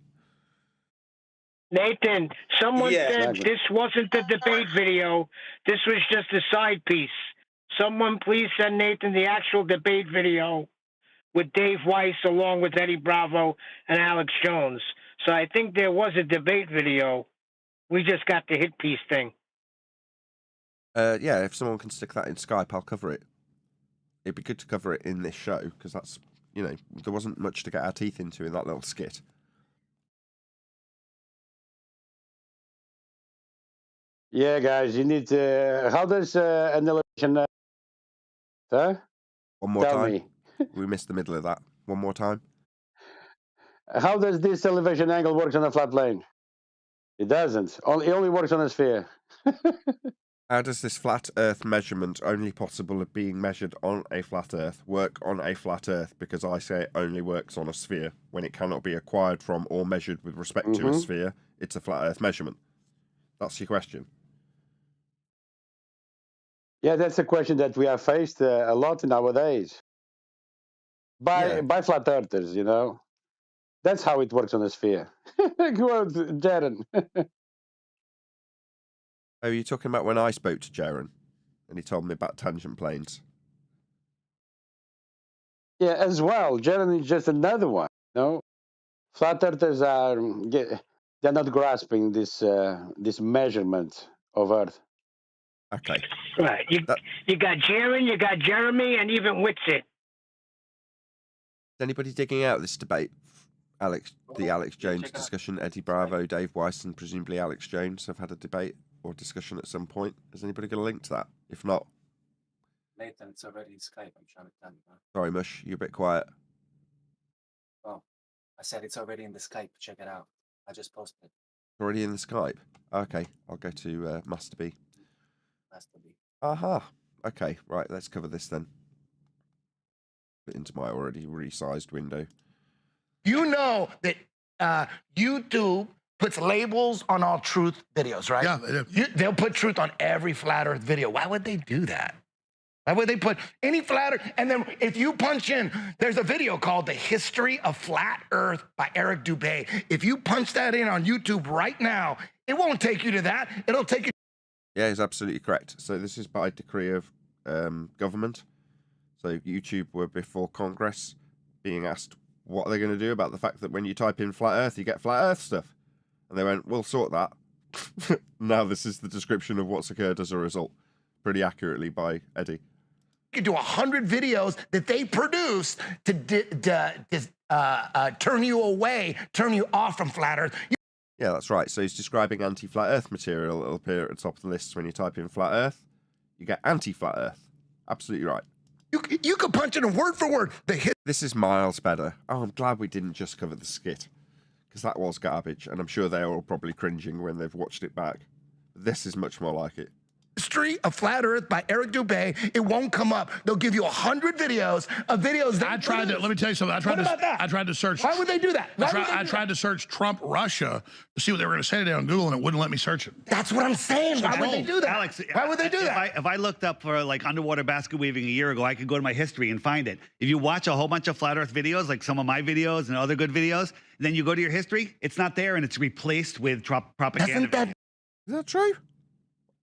Nathan, someone said exactly. this wasn't the debate video. This was just a side piece. Someone please send Nathan the actual debate video with Dave Weiss along with Eddie Bravo and Alex Jones. So I think there was a debate video. We just got the hit piece thing. Yeah, if someone can stick that in Skype, I'll cover it. It'd be good to cover it in this show, because that's, there wasn't much to get our teeth into in that little skit. Yeah, guys, you need to. How does an elevation? Huh? One more Tell time. me. We missed the middle of that. One more time. How does this elevation angle work on a flat plane? It doesn't. It only works on a sphere. How does this flat Earth measurement, only possible of being measured on a flat Earth, work on a flat Earth? Because I say it only works on a sphere. When it cannot be acquired from or measured with respect to a sphere, it's a flat Earth measurement. That's your question. Yeah, that's a question that we have faced a lot nowadays by flat earthers. That's how it works on a sphere. Go on, Jaron. Oh, you're talking about when I spoke to Jaron and he told me about tangent planes? Yeah, as well. Jaron is just another one. Flat earthers they're not grasping this measurement of Earth. Okay. Right. You got Jaron, you got Jeremy, and even Whitsitt. Is anybody digging out this debate? The Alex Jones discussion, Eddie Bravo, Dave Weiss, and presumably Alex Jones have had a debate or discussion at some point. Is anybody going to link to that? If not... Nathan, it's already in Skype. I'm trying to tell you now. Sorry, Mush, you're a bit quiet. Oh, I said it's already in the Skype. Check it out. I just posted it. Already in the Skype? Okay, I'll go to Master B. Master B. Aha. Okay, right, let's cover this then. Put into my already resized window. You know that YouTube puts labels on all truth videos, right? Yeah, they do. They'll put truth on every flat Earth video. Why would they do that? Why would they put any flat Earth? And then if you punch in, there's a video called The History of Flat Earth by Eric Dubé. If you punch that in on YouTube right now, it won't take you to that. It'll take you. Yeah, he's absolutely correct. So this is by decree of government. So YouTube were before Congress being asked what are they going to do about the fact that when you type in flat Earth, you get flat Earth stuff. And they went, we'll sort that. Now this is the description of what's occurred as a result. Pretty accurately by Eddie. You could do 100 videos that they produce to turn you away, turn you off from flat Earth. Yeah, that's right. So he's describing anti-flat Earth material. It'll appear at the top of the list when you type in flat Earth. You get anti-flat Earth. Absolutely right. You could punch it in word for word. This is miles better. Oh, I'm glad we didn't just cover the skit, because that was garbage, and I'm sure they're all probably cringing when they've watched it back. This is much more like it. History of Flat Earth by Eric Dubé, it won't come up. They'll give you 100 videos of videos that I tried to, let me tell you something. What about that? I tried to search. Why would they do that? I tried to search Trump Russia to see what they were going to say today on Google, and it wouldn't let me search it. That's what I'm saying. Why would they do that? Alex, Why would they do that? If I looked up for like underwater basket weaving a year ago, I could go to my history and find it. If you watch a whole bunch of flat Earth videos, like some of my videos and other good videos, then you go to your history, it's not there, and it's replaced with propaganda. Is that true?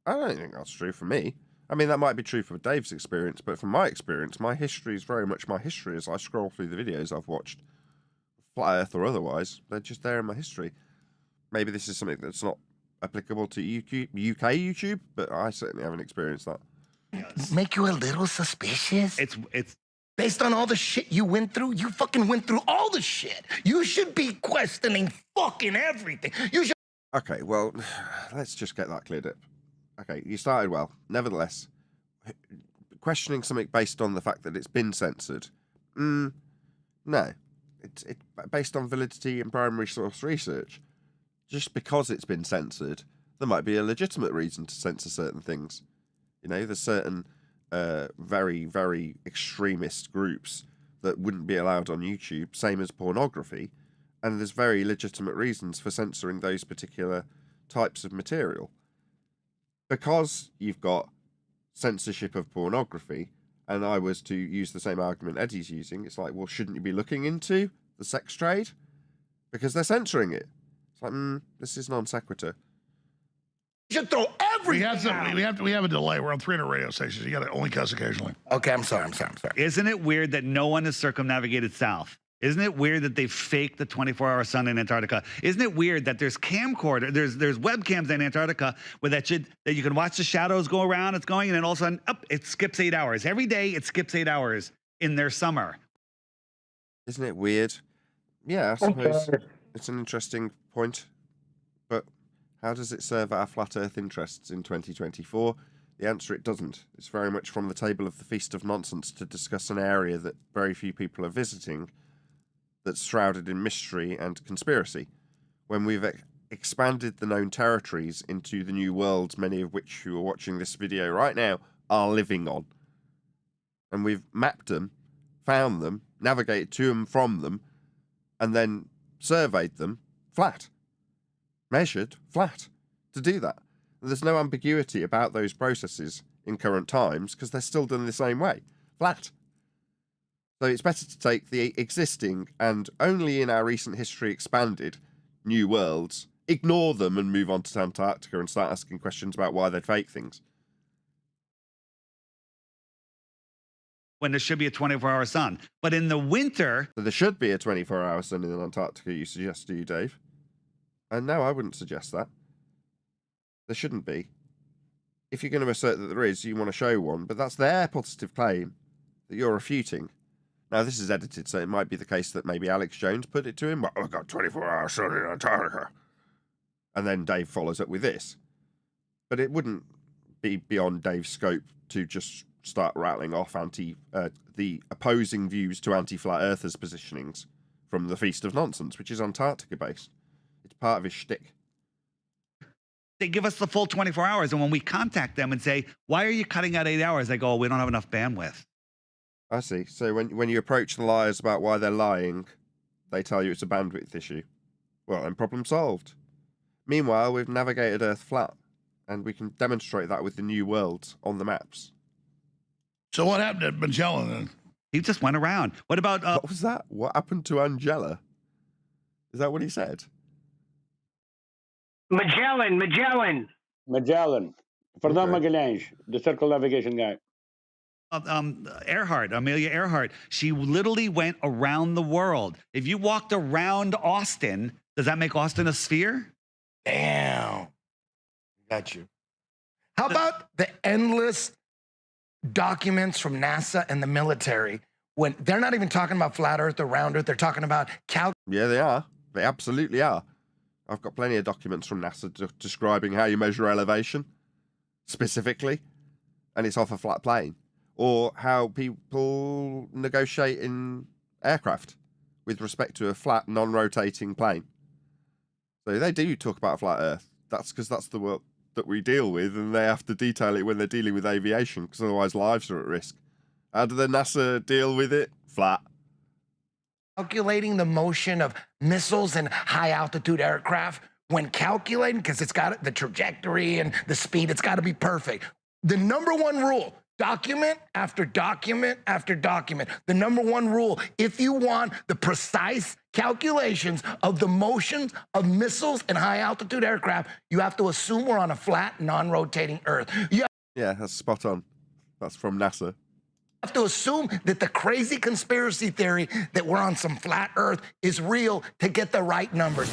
I don't think that's true for me. I mean, that might be true for Dave's experience, but from my experience, my history is very much my history as I scroll through the videos I've watched, Flat Earth or otherwise. They're just there in my history. Maybe this is something that's not applicable to UK YouTube, but I certainly haven't experienced that. Make you a little suspicious? It's based on all the shit you went through. You fucking went through all the shit. You should be questioning fucking everything. You should. Okay, well, let's just get that cleared up. Okay, you started well. Nevertheless, questioning something based on the fact that it's been censored, no. It's based on validity and primary source research. Just because it's been censored, there might be a legitimate reason to censor certain things. You know, there's certain very, very extremist groups that wouldn't be allowed on YouTube, same as pornography, and there's very legitimate reasons for censoring those particular types of material. Because you've got censorship of pornography, and I was to use the same argument Eddie's using, it's like, well, shouldn't you be looking into the sex trade? Because they're censoring it. It's like, this is non sequitur. You should throw everything. We have a delay. We're on 300 radio stations. You got to only cuss occasionally. Okay, I'm sorry. Isn't it weird that no one has circumnavigated south? Isn't it weird that they faked the 24-hour sun in Antarctica? Isn't it weird that there's there's webcams in Antarctica where that you can watch the shadows go around, it's going, and then all of a sudden, it skips 8 hours. Every day it skips 8 hours in their summer. Isn't it weird? Yeah, I suppose it's an interesting point. But how does it serve our flat Earth interests in 2024? The answer, it doesn't. It's very much from the table of the Feast of Nonsense to discuss an area that very few people are visiting, that's shrouded in mystery and conspiracy. When we've expanded the known territories into the new worlds, many of which who are watching this video right now are living on. And we've mapped them, found them, navigated to and from them, and then surveyed them flat. Measured flat to do that. And there's no ambiguity about those processes in current times because they're still done the same way. Flat. So it's better to take the existing and only in our recent history expanded new worlds, ignore them and move on to Antarctica and start asking questions about why they'd fake things. When there should be a 24-hour sun. But in the winter... So there should be a 24-hour sun in Antarctica, you suggest, do you, Dave? And no, I wouldn't suggest that. There shouldn't be. If you're going to assert that there is, you want to show one, but that's their positive claim that you're refuting. Now, this is edited, so it might be the case that maybe Alex Jones put it to him. Well, I've got 24-hour sun in Antarctica. And then Dave follows up with this. But it wouldn't be beyond Dave's scope to just start rattling off the opposing views to anti-flat earthers' positionings from the Feast of Nonsense, which is Antarctica-based. It's part of his shtick. They give us the full 24 hours, and when we contact them and say, why are you cutting out 8 hours? They go, we don't have enough bandwidth. I see. So when you approach the liars about why they're lying, they tell you it's a bandwidth issue. Well, then problem solved. Meanwhile, we've navigated Earth flat, and we can demonstrate that with the new worlds on the maps. So what happened to Magellan then? He just went around. What about... What was that? What happened to Angela? Is that what he said? Magellan. Fernand Okay. Magalhães, the circle navigation guy. Amelia Earhart, she literally went around the world. If you walked around Austin, does that make Austin a sphere? Damn. Got you. How about the endless documents from NASA and the military when they're not even talking about flat Earth or round Earth, they're talking about Yeah, they are. They absolutely are. I've got plenty of documents from NASA describing how you measure elevation, specifically, and it's off a flat plane. Or how people negotiate in aircraft with respect to a flat, non-rotating plane. So they do talk about a flat Earth. That's because that's the that we deal with, and they have to detail it when they're dealing with aviation, because otherwise lives are at risk. How do the NASA deal with it? Flat. Calculating the motion of missiles and high altitude aircraft, when calculating, because it's got the trajectory and the speed, it's got to be perfect. The number one rule, document after document after document. The number one rule, if you want the precise calculations of the motions of missiles and high altitude aircraft, you have to assume we're on a flat, non-rotating Earth. You Yeah, that's spot on. That's from NASA. have to assume that the crazy conspiracy theory that we're on some flat Earth is real to get the right numbers.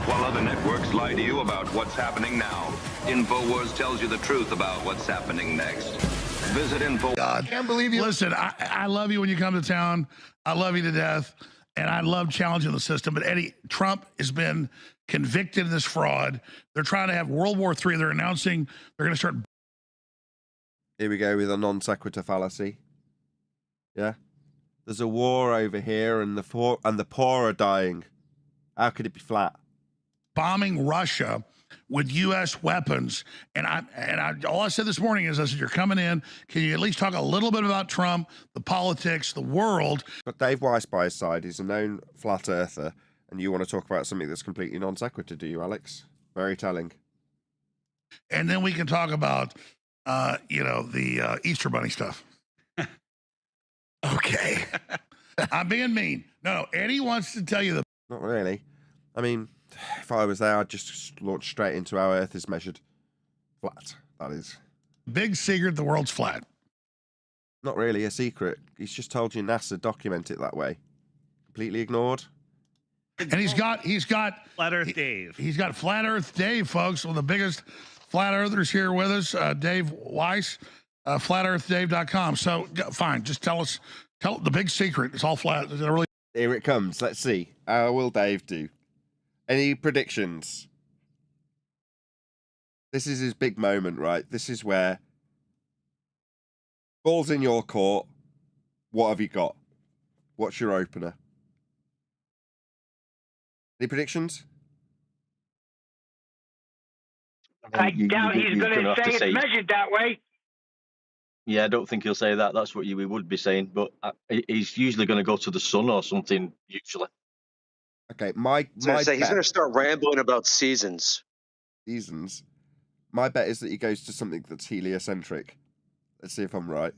While other networks lie to you about what's happening now, InfoWars tells you the truth about what's happening next. Visit Info. God. Can't believe you. Listen, I love you when you come to town. I love you to death. And I love challenging the system. But Eddie, Trump has been convicted of this fraud. They're trying to have World War III. They're announcing they're going to start. Here we go with a non sequitur fallacy. Yeah. There's a war over here, and the poor are dying. How could it be flat? Bombing Russia with U.S. weapons. And all I said this morning is, I said, you're coming in. Can you at least talk a little bit about Trump, the politics, the world? Got Dave Weiss by his side. He's a known flat earther. And you want to talk about something that's completely non sequitur, do you, Alex? Very telling. And then we can talk about, the Easter Bunny stuff. Okay. I'm being mean. No, Eddie wants to tell you the. Not really. I mean, if I was there, I'd just launch straight into how Earth is measured. Flat, that is. Big secret, the world's flat. Not really a secret. He's just told you NASA document it that way. Completely ignored. And he's got Flat Earth Dave. He's got Flat Earth Dave, folks, one of the biggest flat earthers here with us, Dave Weiss, flatearthdave.com. So fine, just tell the big secret. It's all flat. Is it really? Here it comes. Let's see. How will Dave do? Any predictions? This is his big moment, right? This is where ball's in your court. What have you got? What's your opener? Any predictions? I doubt he's going to say it's measured that way. Yeah, I don't think he'll say that. That's what we would be saying. But he's usually going to go to the sun or something, usually. Okay, he's going to start rambling about seasons. Seasons? My bet is that he goes to something that's heliocentric. Let's see if I'm right.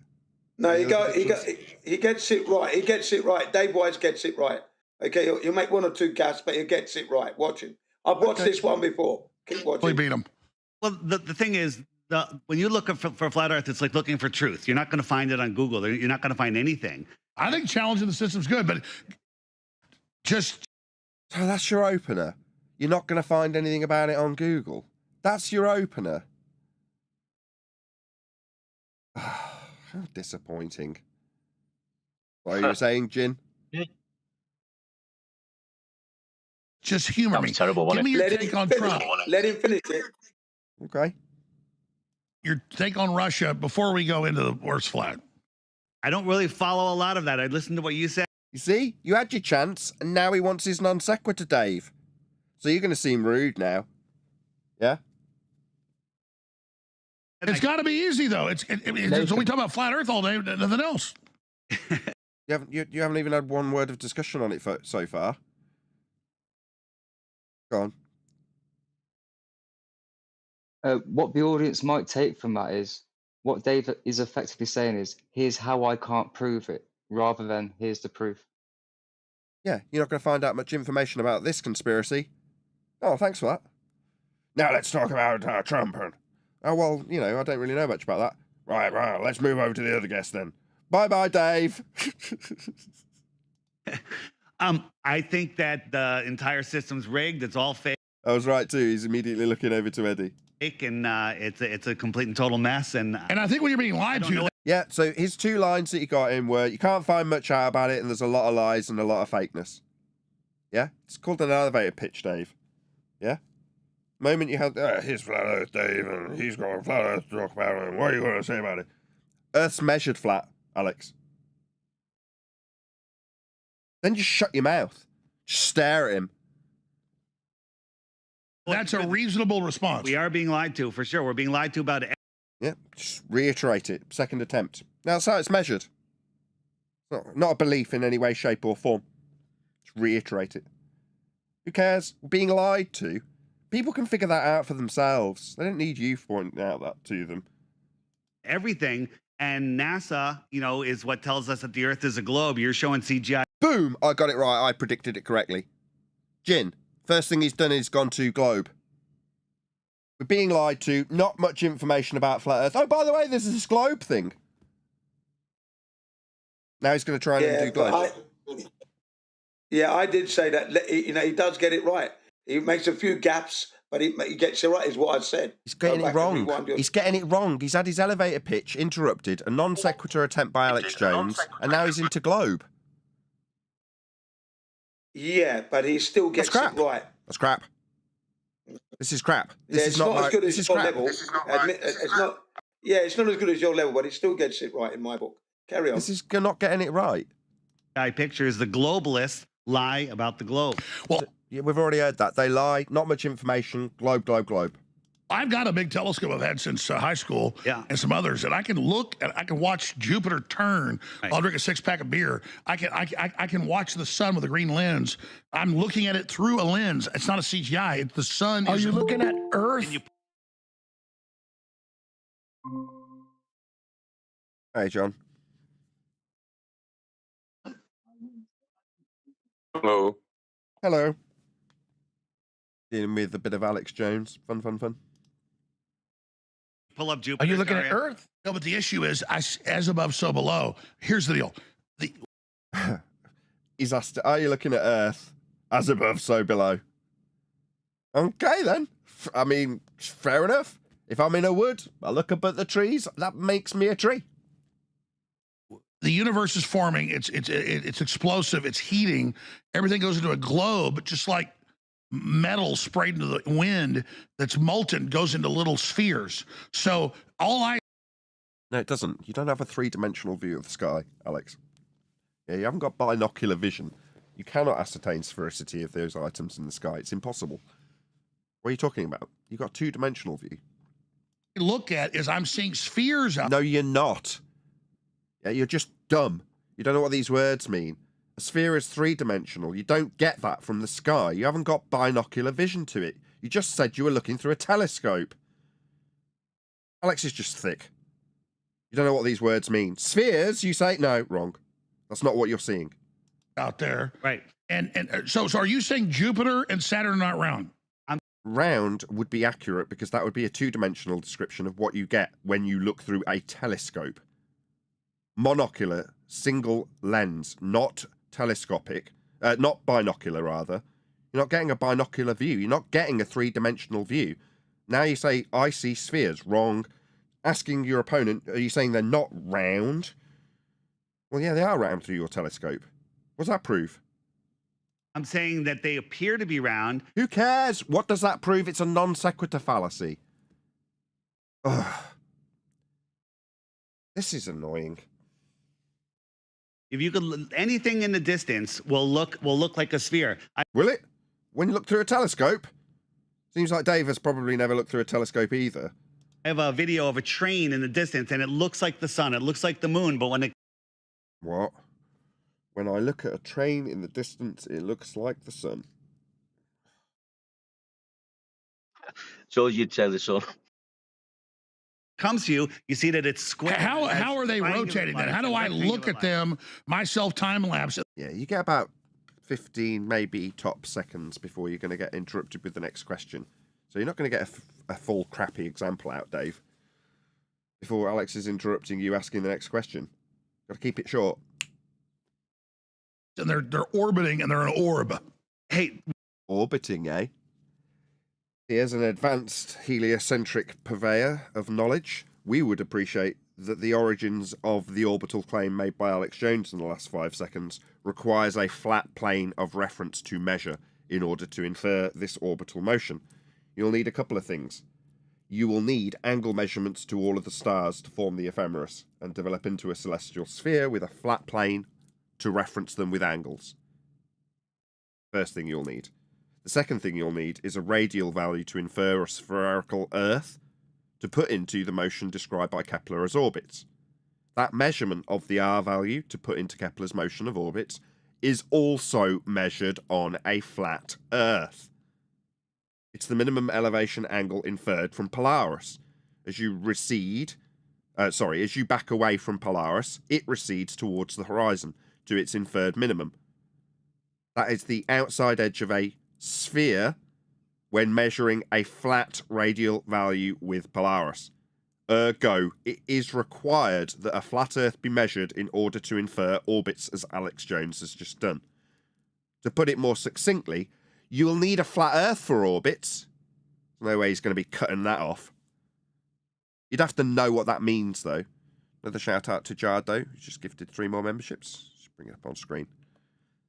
No, he gets it right. He gets it right. Dave Weiss gets it right. Okay, he'll make one or two gasps, but he gets it right. Watch him. I've watched this one before. Keep watching. We beat him. Well, the thing is, when you look for flat Earth, it's like looking for truth. You're not going to find it on Google. You're not going to find anything. I think challenging the system's good, but just. So that's your opener. You're not going to find anything about it on Google. That's your opener. How disappointing. What are you saying, Jin? Just humor me. Terrible, Give me your take on Trump. Let him finish it. Okay. Your take on Russia before we go into the worst flat. I don't really follow a lot of that. I listened to what you said. You see? You had your chance, and now he wants his non sequitur, Dave. So you're going to seem rude now. Yeah? It's got to be easy, though. So we talk about flat Earth all day, nothing else. You haven't even had one word of discussion on it so far. Go on. What the audience might take from that is what Dave is effectively saying is, here's how I can't prove it, rather than here's the proof. Yeah, you're not going to find out much information about this conspiracy. Oh, thanks for that. Now let's talk about Trump. Oh, well, I don't really know much about that. Right, let's move over to the other guest then. Bye-bye, Dave. I think that the entire system's rigged. It's all fake. I was right, too. He's immediately looking over to Eddie. And it's a complete and total mess. And I think when you're being lied to. Yeah, so his two lines that he got in were, you can't find much out about it, and there's a lot of lies and a lot of fakeness. Yeah? It's called an elevator pitch, Dave. Yeah? The moment you have, here's Flat Earth, Dave, and he's got a Flat Earth to talk about it, and what are you going to say about it? Earth's measured flat, Alex. Then just shut your mouth. Just stare at him. That's a reasonable response. We are being lied to, for sure. We're being lied to about it. Yeah, just reiterate it. Second attempt. Now, that's how it's measured. Not a belief in any way, shape, or form. Just reiterate it. Who cares? We're being lied to. People can figure that out for themselves. They don't need you pointing out that to them. Everything. And NASA, you know, is what tells us that the Earth is a globe. You're showing CGI. Boom! I got it right. I predicted it correctly. Jin, first thing he's done is gone to globe. We're being lied to. Not much information about flat Earth. Oh, by the way, there's this globe thing. Now he's going to try and do globe. I did say that. You know, he does get it right. He makes a few gaps, but he gets it right, is what I said. He's getting it wrong. He's getting it wrong. He's had his elevator pitch interrupted, a non sequitur attempt by Alex Jones, and now he's into globe. Yeah, but he still gets it right. That's crap. This is crap. This is not as good as your level. It's not. Yeah, it's not as good as your level, but he still gets it right in my book. Carry on. This is not getting it right. Pictures the globalists lie about the globe. Well, yeah, we've already heard that. They lie. Not much information. Globe, globe, globe. I've got a big telescope I've had since high school, and some others, and I can look and I can watch Jupiter turn. Right. I'll drink a 6-pack of beer. I can watch the sun with a green lens. I'm looking at it through a lens. It's not a CGI. It's the sun. Are you looking at Earth? Hey, John. Hello. Hello. Dealing with a bit of Alex Jones. Fun, fun, fun. Pull up Jupiter. Are you looking at Earth? No, but the issue is, as above, so below. Here's the deal. He's asked, are you looking at Earth? As above, so below. Okay, then. I mean, fair enough. If I'm in a wood, I look up at the trees. That makes me a tree. The universe is forming. It's explosive. It's heating. Everything goes into a globe, just like metal sprayed into the wind that's molten goes into little spheres. So No, it doesn't. You don't have a three-dimensional view of the sky, Alex. Yeah, you haven't got binocular vision. You cannot ascertain sphericity of those items in the sky. It's impossible. What are you talking about? You've got a two-dimensional view. Look at is I'm seeing spheres out. No, you're not. Yeah, you're just dumb. You don't know what these words mean. A sphere is three-dimensional. You don't get that from the sky. You haven't got binocular vision to it. You just said you were looking through a telescope. Alex is just thick. You don't know what these words mean. Spheres, you say? No, wrong. That's not what you're seeing. Out there. Right. And so are you saying Jupiter and Saturn are not round? Round would be accurate because that would be a two-dimensional description of what you get when you look through a telescope. Monocular, single lens, not telescopic, not binocular rather. You're not getting a binocular view. You're not getting a three-dimensional view. Now you say, I see spheres. Wrong. Asking your opponent, are you saying they're not round? Well, yeah, they are round through your telescope. What does that prove? I'm saying that they appear to be round. Who cares? What does that prove? It's a non sequitur fallacy. Ugh. This is annoying. If you could, anything in the distance will look like a sphere. Will it? When you look through a telescope? Seems like Dave has probably never looked through a telescope either. I have a video of a train in the distance, and it looks like the sun. It looks like the moon, but when it... What? When I look at a train in the distance, it looks like the sun. So you'd say the sun. Comes to you, you see that it's square. How are they rotating then? How do I look at them, myself time lapse? Yeah, you get about 15, maybe top seconds before you're going to get interrupted with the next question. So you're not going to get a full crappy example out, Dave, before Alex is interrupting you asking the next question. Got to keep it short. And they're orbiting and they're an orb. Hey, orbiting, eh? Here's an advanced heliocentric purveyor of knowledge. We would appreciate that the origins of the orbital claim made by Alex Jones in the last 5 seconds requires a flat plane of reference to measure in order to infer this orbital motion. You'll need a couple of things. You will need angle measurements to all of the stars to form the ephemeris and develop into a celestial sphere with a flat plane to reference them with angles. First thing you'll need. The second thing you'll need is a radial value to infer a spherical Earth to put into the motion described by Kepler as orbits. That measurement of the R value to put into Kepler's motion of orbits is also measured on a flat Earth. It's the minimum elevation angle inferred from Polaris. As you back away from Polaris, it recedes towards the horizon to its inferred minimum. That is the outside edge of a sphere when measuring a flat radial value with Polaris. Ergo, it is required that a flat Earth be measured in order to infer orbits, as Alex Jones has just done. To put it more succinctly, you'll need a flat Earth for orbits. There's no way he's going to be cutting that off. You'd have to know what that means, though. Another shout out to Jardo, who's just gifted 3 more memberships. Just bring it up on screen.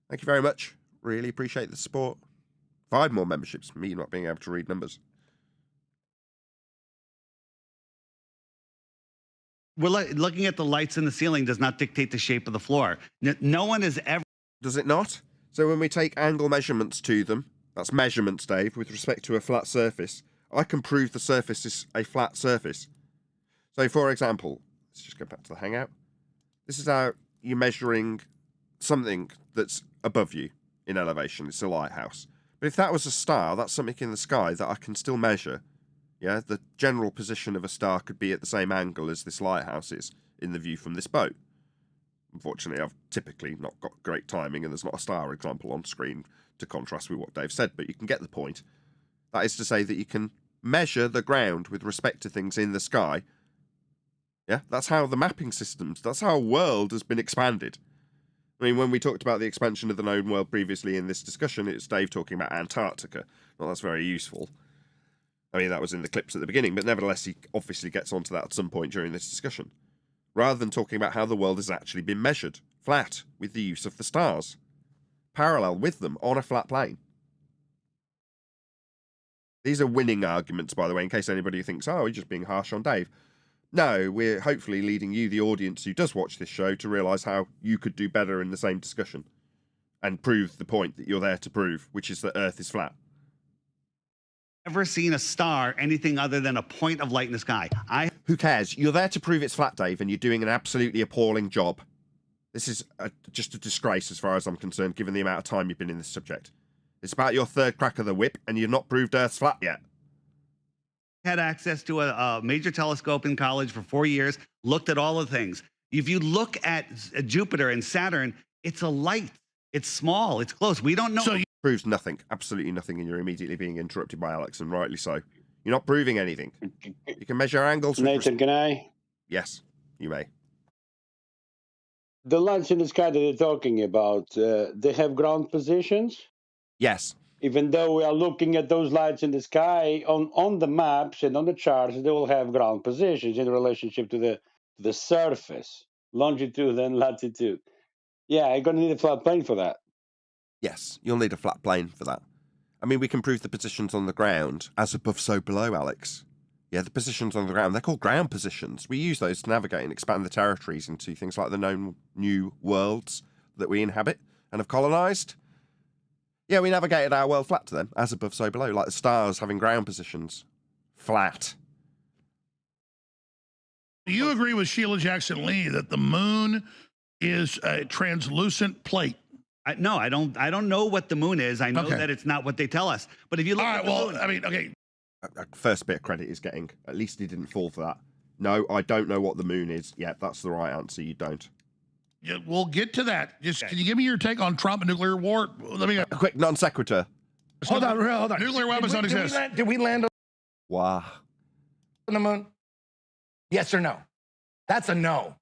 Thank you very much. Really appreciate the support. 5 more memberships, me not being able to read numbers. We're looking at the lights in the ceiling does not dictate the shape of the floor. No one has ever... Does it not? So when we take angle measurements to them, that's measurements, Dave, with respect to a flat surface, I can prove the surface is a flat surface. So, for example, let's just go back to the Hangout. This is how you're measuring something that's above you in elevation. It's a lighthouse. But if that was a star, that's something in the sky that I can still measure. Yeah, the general position of a star could be at the same angle as this lighthouse is in the view from this boat. Unfortunately, I've typically not got great timing, and there's not a star example on screen to contrast with what Dave said, but you can get the point. That is to say that you can measure the ground with respect to things in the sky. Yeah, that's how the mapping systems, that's how a world has been expanded. I mean, when we talked about the expansion of the known world previously in this discussion, it's Dave talking about Antarctica. Well, that's very useful. I mean, that was in the clips at the beginning, but nevertheless, he obviously gets onto that at some point during this discussion. Rather than talking about how the world has actually been measured, flat, with the use of the stars. Parallel with them, on a flat plane. These are winning arguments, by the way, in case anybody thinks, oh, we're just being harsh on Dave. No, we're hopefully leading you, the audience who does watch this show, to realise how you could do better in the same discussion. And prove the point that you're there to prove, which is that Earth is flat. Ever seen a star anything other than a point of light in the sky? Who cares? You're there to prove it's flat, Dave, and you're doing an absolutely appalling job. This is just a disgrace as far as I'm concerned, given the amount of time you've been in this subject. It's about your 3rd crack of the whip, and you've not proved Earth's flat yet. Had access to a major telescope in college for 4 years, looked at all the things. If you look at Jupiter and Saturn, it's a light. It's small. It's close. We don't know. So proves nothing, absolutely nothing, and you're immediately being interrupted by Alex, and rightly so. You're not proving anything. You can measure angles. Nathan, can I? Yes, you may. The lights in the sky that they're talking about, they have ground positions? Yes. Even though we are looking at those lights in the sky, on the maps and on the charts, they will have ground positions in relationship to the surface, longitude and latitude. Yeah, I'm going to need a flat plane for that. Yes, you'll need a flat plane for that. I mean, we can prove the positions on the ground, as above, so below, Alex. Yeah, the positions on the ground, they're called ground positions. We use those to navigate and expand the territories into things like the known new worlds that we inhabit and have colonised. Yeah, we navigated our world flat to them, as above, so below, like the stars having ground positions. Flat. Do you agree with Sheila Jackson-Lee that the moon is a translucent plate? No, I don't know what the moon is. I know that it's not what they tell us. But if you look at the moon... I mean, okay. First bit of credit is getting. At least he didn't fall for that. No, I don't know what the moon is. Yeah, that's the right answer. You don't. Yeah, we'll get to that. Just can you give me your take on Trump and nuclear war? Let me a quick non sequitur. Hold on. Nuclear weapons don't exist. Did we land on the moon? Yes or no? That's a no.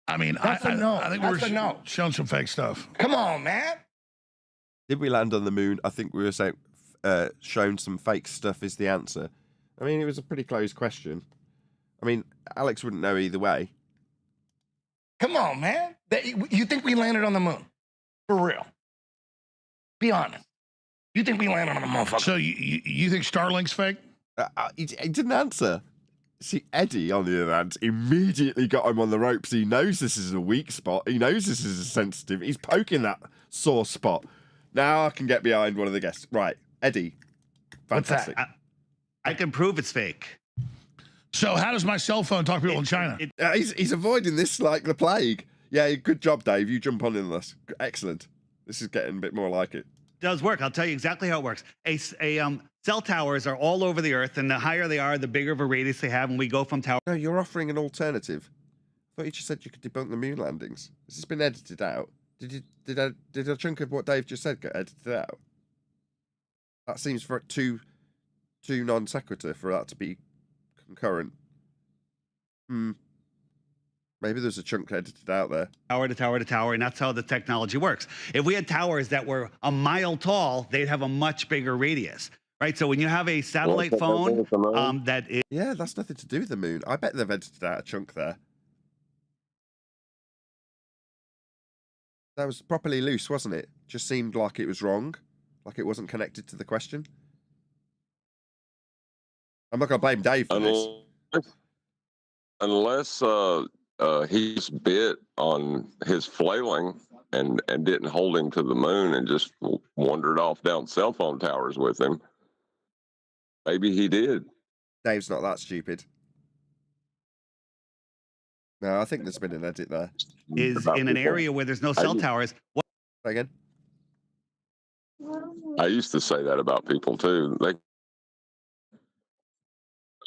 I mean, that's a no. I think we're showing some fake stuff. Come on, man. Did we land on the moon? I think we were saying shown some fake stuff is the answer. I mean, it was a pretty close question. I mean, Alex wouldn't know either way. Come on, man. You think we landed on the moon? For real? Be honest. You think we landed on the motherfucker? So you think Starlink's fake? He didn't answer. See, Eddie, on the other hand, immediately got him on the ropes. He knows this is a weak spot. He knows this is a sensitive. He's poking that sore spot. Now I can get behind one of the guests. Right, Eddie. Fantastic. I can prove it's fake. So how does my cell phone talk to people in China? He's avoiding this like the plague. Yeah, good job, Dave. You jump on in this. Excellent. This is getting a bit more like it. Does work. I'll tell you exactly how it works. Cell towers are all over the earth, and the higher they are, the bigger of a radius they have, and we go from tower. No, you're offering an alternative. I thought you just said you could debunk the moon landings. This has been edited out. Did a chunk of what Dave just said get edited out? That seems for too non sequitur for that to be concurrent. Maybe there's a chunk edited out there. Tower to tower to tower, and that's how the technology works. If we had towers that were a mile tall, they'd have a much bigger radius, right? So when you have a satellite phone that is... Yeah, that's nothing to do with the moon. I bet they've edited out a chunk there. That was properly loose, wasn't it? Just seemed like it was wrong, like it wasn't connected to the question. I'm not going to blame Dave for this. Unless he's bit on his flailing and didn't hold him to the moon and just wandered off down cell phone towers with him. Maybe he did. Dave's not that stupid. No, I think there's been an edit there. Is in an area where there's no cell towers. What? Again? I used to say that about people too. I've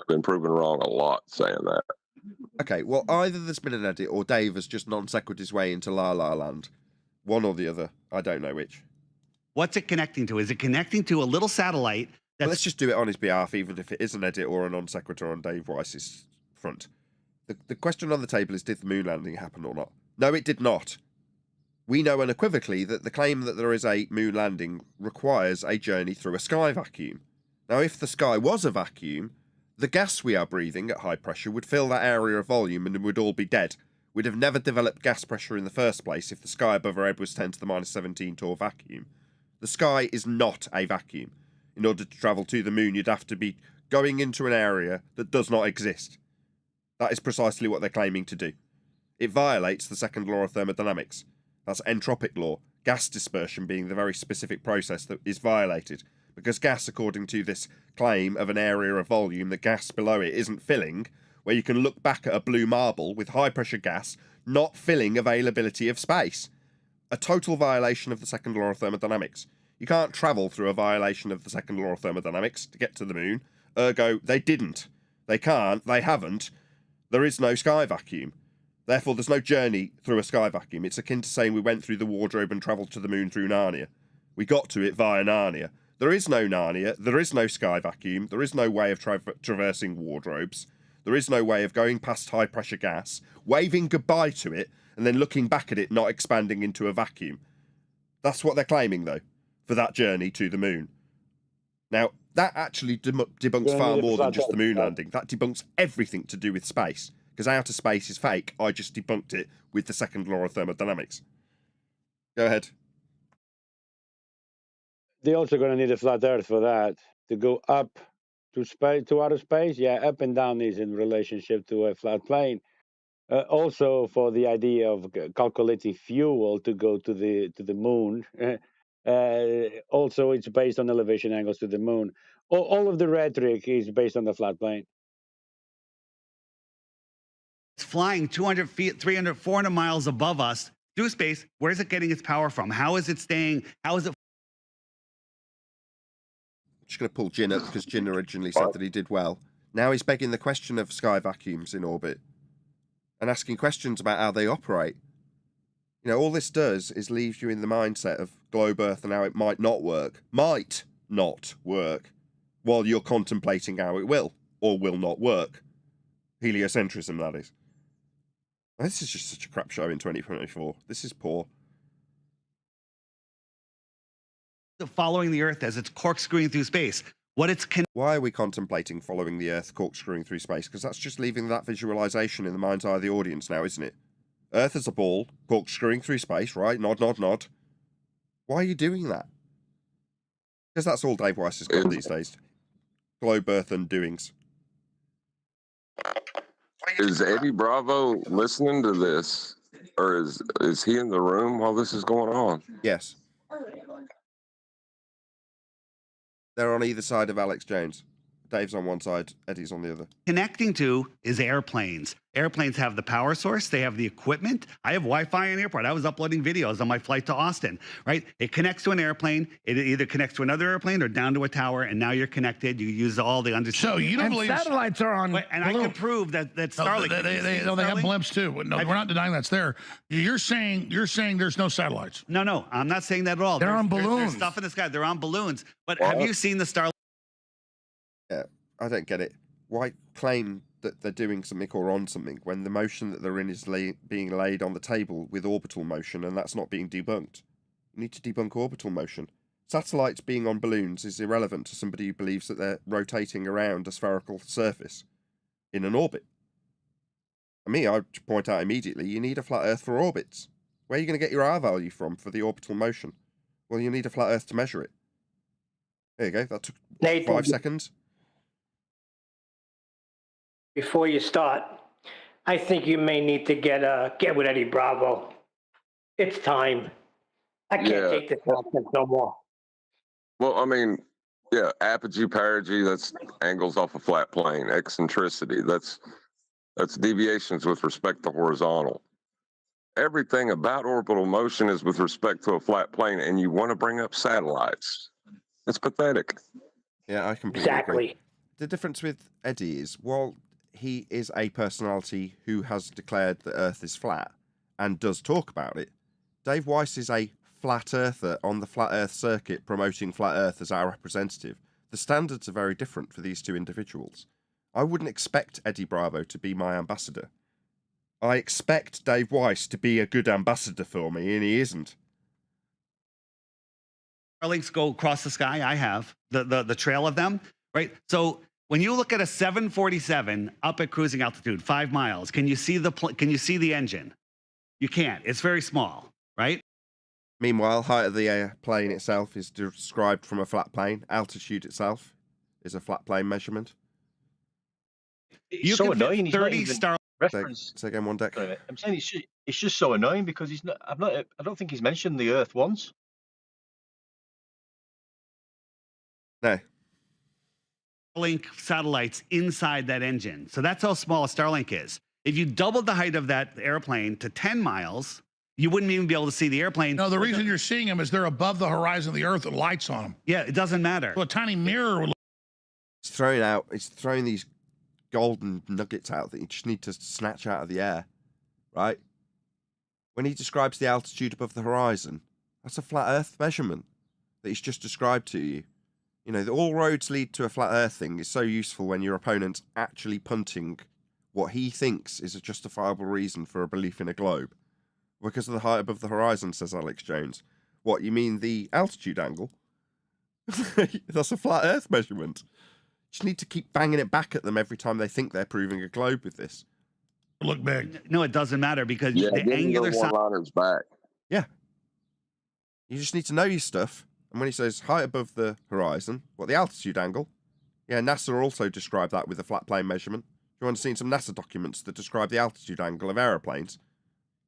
been proven wrong a lot saying that. Okay, well, either there's been an edit or Dave has just non-sequited his way into La La Land. One or the other. I don't know which. What's it connecting to? Is it connecting to a little satellite? Well, let's just do it on his behalf, even if it is an edit or a non-sequitur on Dave Weiss's front. The question on the table is, did the moon landing happen or not? No, it did not. We know unequivocally that the claim that there is a moon landing requires a journey through a sky vacuum. Now, if the sky was a vacuum, the gas we are breathing at high pressure would fill that area of volume and we'd all be dead. We'd have never developed gas pressure in the first place if the sky above our head was 10 to the minus 17 torr vacuum. The sky is not a vacuum. In order to travel to the moon, you'd have to be going into an area that does not exist. That is precisely what they're claiming to do. It violates the second law of thermodynamics. That's entropic law, gas dispersion being the very specific process that is violated, because gas, according to this claim of an area of volume, the gas below it isn't filling, where you can look back at a blue marble with high pressure gas not filling availability of space. A total violation of the second law of thermodynamics. You can't travel through a violation of the second law of thermodynamics to get to the moon. Ergo, they didn't. They can't. They haven't. There is no sky vacuum. Therefore, there's no journey through a sky vacuum. It's akin to saying we went through the wardrobe and travelled to the moon through Narnia. We got to it via Narnia. There is no Narnia. There is no sky vacuum. There is no way of traversing wardrobes. There is no way of going past high-pressure gas, waving goodbye to it, and then looking back at it not expanding into a vacuum. That's what they're claiming, though, for that journey to the moon. Now, that actually debunks far more than just the moon landing. That debunks everything to do with space, because outer space is fake. I just debunked it with the second law of thermodynamics. Go ahead. They're also going to need a flat Earth for that, to go up to space, to outer space. Yeah, up and down is in relationship to a flat plane. Also, for the idea of calculating fuel to go to the moon. Also, it's based on elevation angles to the moon. All of the rhetoric is based on the flat plane. It's flying 200 feet, 300, 400 miles above us through space. Where's it getting its power from? How is it staying? How is it? I'm just going to pull Jin up because Jin originally said that he did well. Now he's begging the question of sky vacuums in orbit and asking questions about how they operate. You know, all this does is leave you in the mindset of globe Earth and how it might not work. Might not work. While you're contemplating how it will or will not work. Heliocentrism, that is. This is just such a crap show in 2024. This is poor. Following the Earth as it's corkscrewing through space. Why are we contemplating following the Earth corkscrewing through space? Because that's just leaving that visualization in the mind's eye of the audience now, isn't it? Earth as a ball, corkscrewing through space, right? Nod, nod, nod. Why are you doing that? Because that's all Dave Weiss has got these days. Globe Earth and doings. Is Eddie Bravo listening to this? Or is he in the room while this is going on? Yes. They're on either side of Alex Jones. Dave's on one side, Eddie's on the other. Connecting to is airplanes. Airplanes have the power source, they have the equipment. I have Wi-Fi in the airport. I was uploading videos on my flight to Austin, right? It connects to an airplane, it either connects to another airplane or down to a tower, and now you're connected. You use all the understanding. So you don't believe satellites are on and I can prove that Starlink. They have blimps too. No, we're not denying that's there. You're saying there's no satellites. No, I'm not saying that at all. They're on balloons. There's stuff in the sky. They're on balloons. But have you seen the Starlink? Yeah, I don't get it. Why claim that they're doing something or on something when the motion that they're in is being laid on the table with orbital motion, and that's not being debunked? You need to debunk orbital motion. Satellites being on balloons is irrelevant to somebody who believes that they're rotating around a spherical surface in an orbit. For me, I'd point out immediately, you need a flat Earth for orbits. Where are you going to get your R value from for the orbital motion? Well, you need a flat Earth to measure it. There you go. That took Nathan, 5 seconds. Before you start, I think you may need to get with Eddie Bravo. It's time. I can't take this nonsense no more. Well, I mean, yeah, apogee, perigee, that's angles off a flat plane. Eccentricity, that's deviations with respect to horizontal. Everything about orbital motion is with respect to a flat plane, and you want to bring up satellites. It's pathetic. Yeah, I completely agree. The difference with Eddie is, while he is a personality who has declared that Earth is flat and does talk about it, Dave Weiss is a flat earther on the flat Earth circuit promoting flat Earth as our representative. The standards are very different for these two individuals. I wouldn't expect Eddie Bravo to be my ambassador. I expect Dave Weiss to be a good ambassador for me, and he isn't. Starlinks go across the sky. I have the trail of them, right? So when you look at a 747 up at cruising altitude, 5 miles, can you see the engine? You can't. It's very small, right? Meanwhile, height of the plane itself is described from a flat plane. Altitude itself is a flat plane measurement. It's so annoying. He's 30 star reference. Say again, one deck. I'm saying it's just so annoying because he's not. I don't think he's mentioned the Earth once. No. Starlink satellites inside that engine. So that's how small a Starlink is. If you doubled the height of that airplane to 10 miles, you wouldn't even be able to see the airplane. No, the reason you're seeing them is they're above the horizon of the Earth with lights on them. Yeah, it doesn't matter. So a tiny mirror would. It's throwing these golden nuggets out that you just need to snatch out of the air, right? When he describes the altitude above the horizon, that's a flat Earth measurement that he's just described to you. You know, all roads lead to a flat Earth thing is so useful when your opponent's actually punting what he thinks is a justifiable reason for a belief in a globe. Because of the height above the horizon, says Alex Jones. What, you mean the altitude angle? That's a flat Earth measurement. You just need to keep banging it back at them every time they think they're proving a globe with this. Look big. No, it doesn't matter because the angular side. Back. Yeah. You just need to know your stuff. And when he says height above the horizon, what, the altitude angle? Yeah, NASA also described that with a flat plane measurement. You want to see some NASA documents that describe the altitude angle of aeroplanes?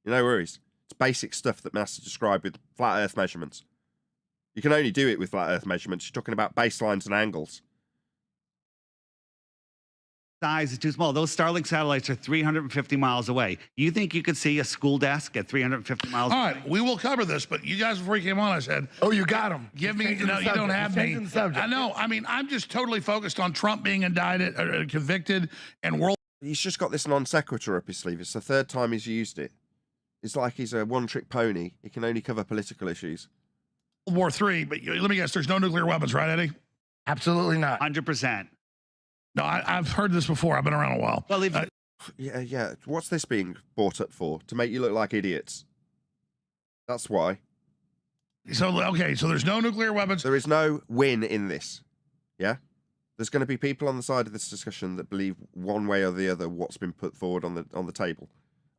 No worries. It's basic stuff that NASA described with flat Earth measurements. You can only do it with flat Earth measurements. You're talking about baselines and angles. Size is too small. Those Starlink satellites are 350 miles away. You think you could see a school desk at 350 miles away? All right, we will cover this, but you guys, before you came on, I said, oh, you got him. Give me, no, you don't have me. I know. I mean, I'm just totally focused on Trump being indicted, convicted, and world. He's just got this non sequitur up his sleeve. It's the third time he's used it. It's like he's a one-trick pony. He can only cover political issues. World War III, but let me guess, there's no nuclear weapons, right, Eddie? Absolutely not. 100%. No, I've heard this before. I've been around a while. Well, yeah. What's this being brought up for? To make you look like idiots. That's why. So, okay, so there's no nuclear weapons. There is no win in this. Yeah? There's going to be people on the side of this discussion that believe one way or the other what's been put forward on the table.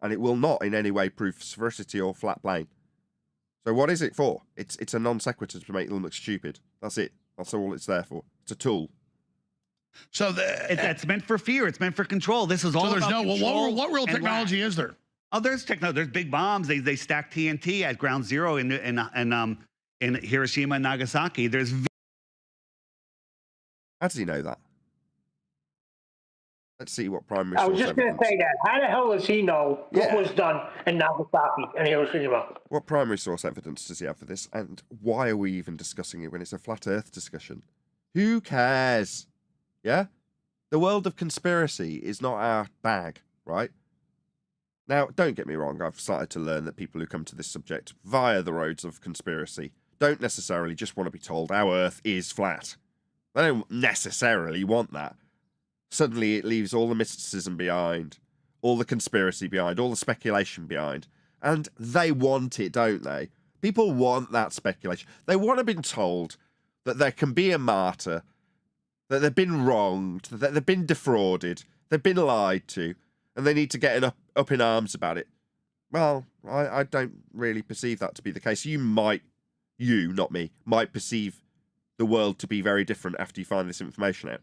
And it will not in any way prove sphericity or flat plane. So what is it for? It's a non sequitur to make them look stupid. That's it. That's all it's there for. It's a tool. So it's meant for fear. It's meant for control. This is all. So there's about well, what real technology is there? Oh, there's big bombs. They stack TNT at ground zero in Hiroshima and Nagasaki. There's How does he know that? Let's see what primary I source was just going to evidence. say that. How the hell does he know what was done in Nagasaki and Hiroshima? What primary source evidence does he have for this? And why are we even discussing it when it's a flat earth discussion? Who cares? Yeah? The world of conspiracy is not our bag, right? Now, don't get me wrong, I've started to learn that people who come to this subject via the roads of conspiracy don't necessarily just want to be told our Earth is flat. They don't necessarily want that. Suddenly it leaves all the mysticism behind, all the conspiracy behind, all the speculation behind. And they want it, don't they? People want that speculation. They want to be told that there can be a martyr, that they've been wronged, that they've been defrauded, they've been lied to, and they need to get up in arms about it. Well, I don't really perceive that to be the case. You, not me, might perceive the world to be very different after you find this information out.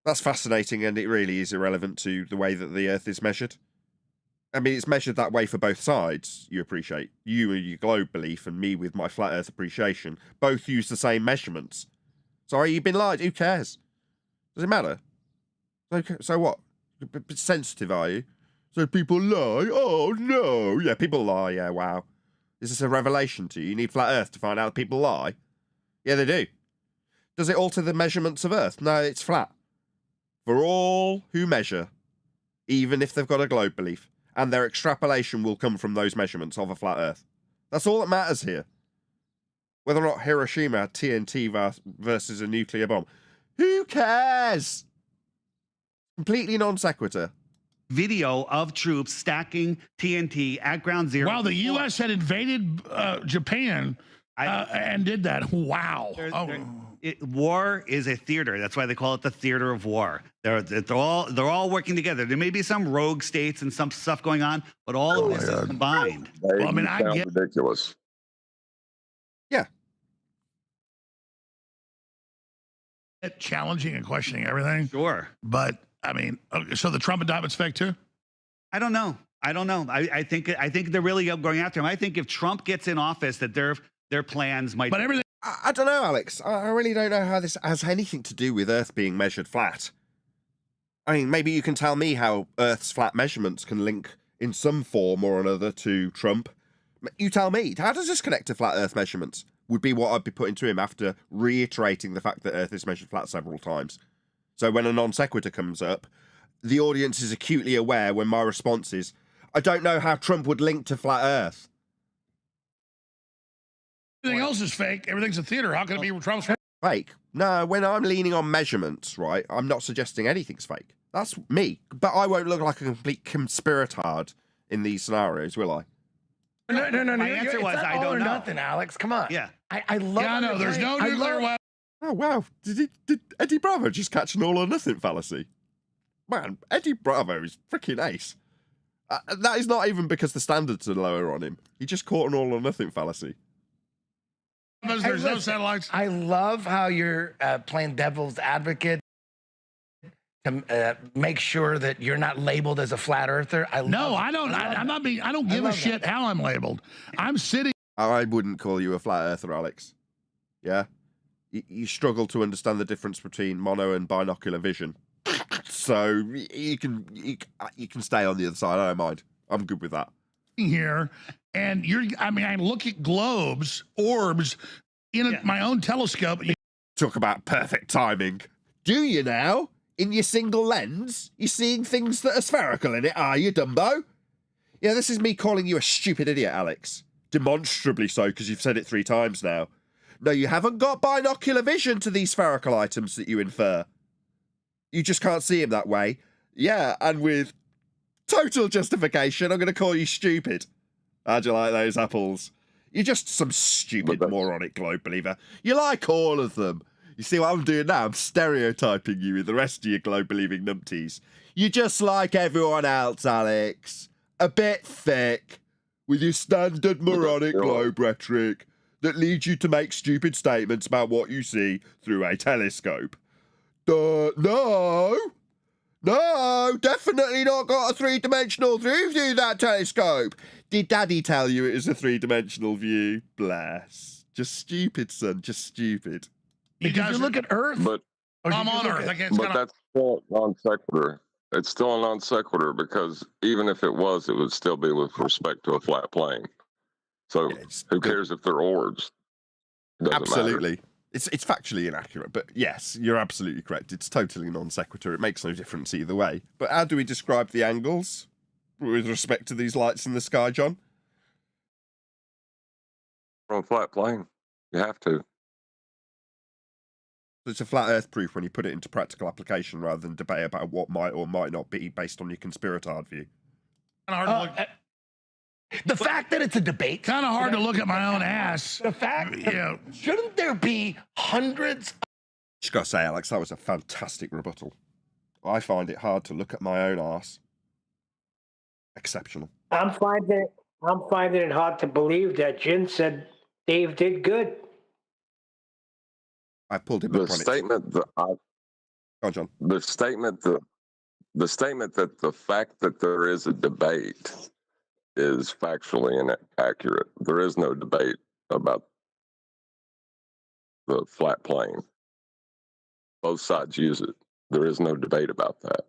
That's fascinating, and it really is irrelevant to the way that the Earth is measured. I mean, it's measured that way for both sides, you appreciate. You and your globe belief, and me with my flat Earth appreciation, both use the same measurements. Sorry, you've been lied. Who cares? Does it matter? So what? Sensitive, are you? So people lie? Oh, no. Yeah, people lie. Yeah, wow. Is this a revelation to you? You need flat Earth to find out that people lie? Yeah, they do. Does it alter the measurements of Earth? No, it's flat. For all who measure, even if they've got a globe belief, and their extrapolation will come from those measurements of a flat Earth. That's all that matters here. Whether or not Hiroshima had TNT versus a nuclear bomb. Who cares? Completely non sequitur. Video of troops stacking TNT at ground zero. Wow, the U.S. had invaded Japan and did that. Wow. War is a theater. That's why they call it the theater of war. They're all working together. There may be some rogue states and some stuff going on, but all of this is combined. Well, I mean, I get ridiculous. Yeah. Challenging and questioning everything. Sure. But I mean, so the Trump indictment's fake too? I don't know. I think they're really going after him. I think if Trump gets in office, that their plans might. But everything. I don't know, Alex. I really don't know how this has anything to do with Earth being measured flat. I mean, maybe you can tell me how Earth's flat measurements can link in some form or another to Trump. You tell me. How does this connect to flat Earth measurements? Would be what I'd be putting to him after reiterating the fact that Earth is measured flat several times. So when a non sequitur comes up, the audience is acutely aware when my response is, I don't know how Trump would link to flat Earth. Everything else is fake. Everything's a theater. How can it be Trump's fake? No, when I'm leaning on measurements, right, I'm not suggesting anything's fake. That's me. But I won't look like a complete conspiratard in these scenarios, will I? No. My answer was, I don't know. Nothing, Alex. Come on. Yeah. I love. Yeah, no. There's no nuclear weapon. Oh wow! Did Eddie Bravo just catch an all or nothing fallacy? Man, Eddie Bravo is freaking ace. That is not even because the standards are lower on him. He just caught an all or nothing fallacy. There's no satellites. I love how you're playing devil's advocate to make sure that you're not labeled as a flat earther. I'm not being. I don't give a shit how I'm labeled. I'm sitting. I wouldn't call you a flat earther, Alex. Yeah, you struggle to understand the difference between mono and binocular vision. So you can stay on the other side. I don't mind. I'm good with that. Here, and I look at globes, orbs in my own telescope. Talk about perfect timing. Do you now? In your single lens, you're seeing things that are spherical in it, are you, Dumbo? Yeah, this is me calling you a stupid idiot, Alex. Demonstrably so, because you've said it 3 times now. No, you haven't got binocular vision to these spherical items that you infer. You just can't see them that way. Yeah, and with total justification, I'm going to call you stupid. How'd you like those apples? You're just some stupid moronic globe believer. You like all of them. You see what I'm doing now? I'm stereotyping you with the rest of your globe-believing numpties. You're just like everyone else, Alex. A bit thick, with your standard moronic globe rhetoric that leads you to make stupid statements about what you see through a telescope. No, definitely not got a 3-dimensional view through that telescope. Did Daddy tell you it is a 3-dimensional view? Bless. Just stupid, son, just stupid. Because you look at Earth, I'm on Earth. But that's still non sequitur. It's still a non sequitur because even if it would still be with respect to a flat plane. So who cares if they're orbs? Doesn't Absolutely. matter. It's factually inaccurate, but yes, you're absolutely correct. It's totally non sequitur. It makes no difference either way. But how do we describe the angles with respect to these lights in the sky, John? From a flat plane, you have to. It's a flat Earth proof when you put it into practical application rather than debate about what might or might not be based on your conspiratard view. The fact that it's a debate. Kind of hard to look at my own ass. The fact, shouldn't there be hundreds? Just gotta say, Alex, that was a fantastic rebuttal. I find it hard to look at my own arse. Exceptional. I'm finding it hard to believe that Jin said Dave did good. I pulled him The up on statement that Go on, John. the statement that the fact that there is a debate is factually inaccurate. There is no debate about the flat plane. Both sides use it. There is no debate about that.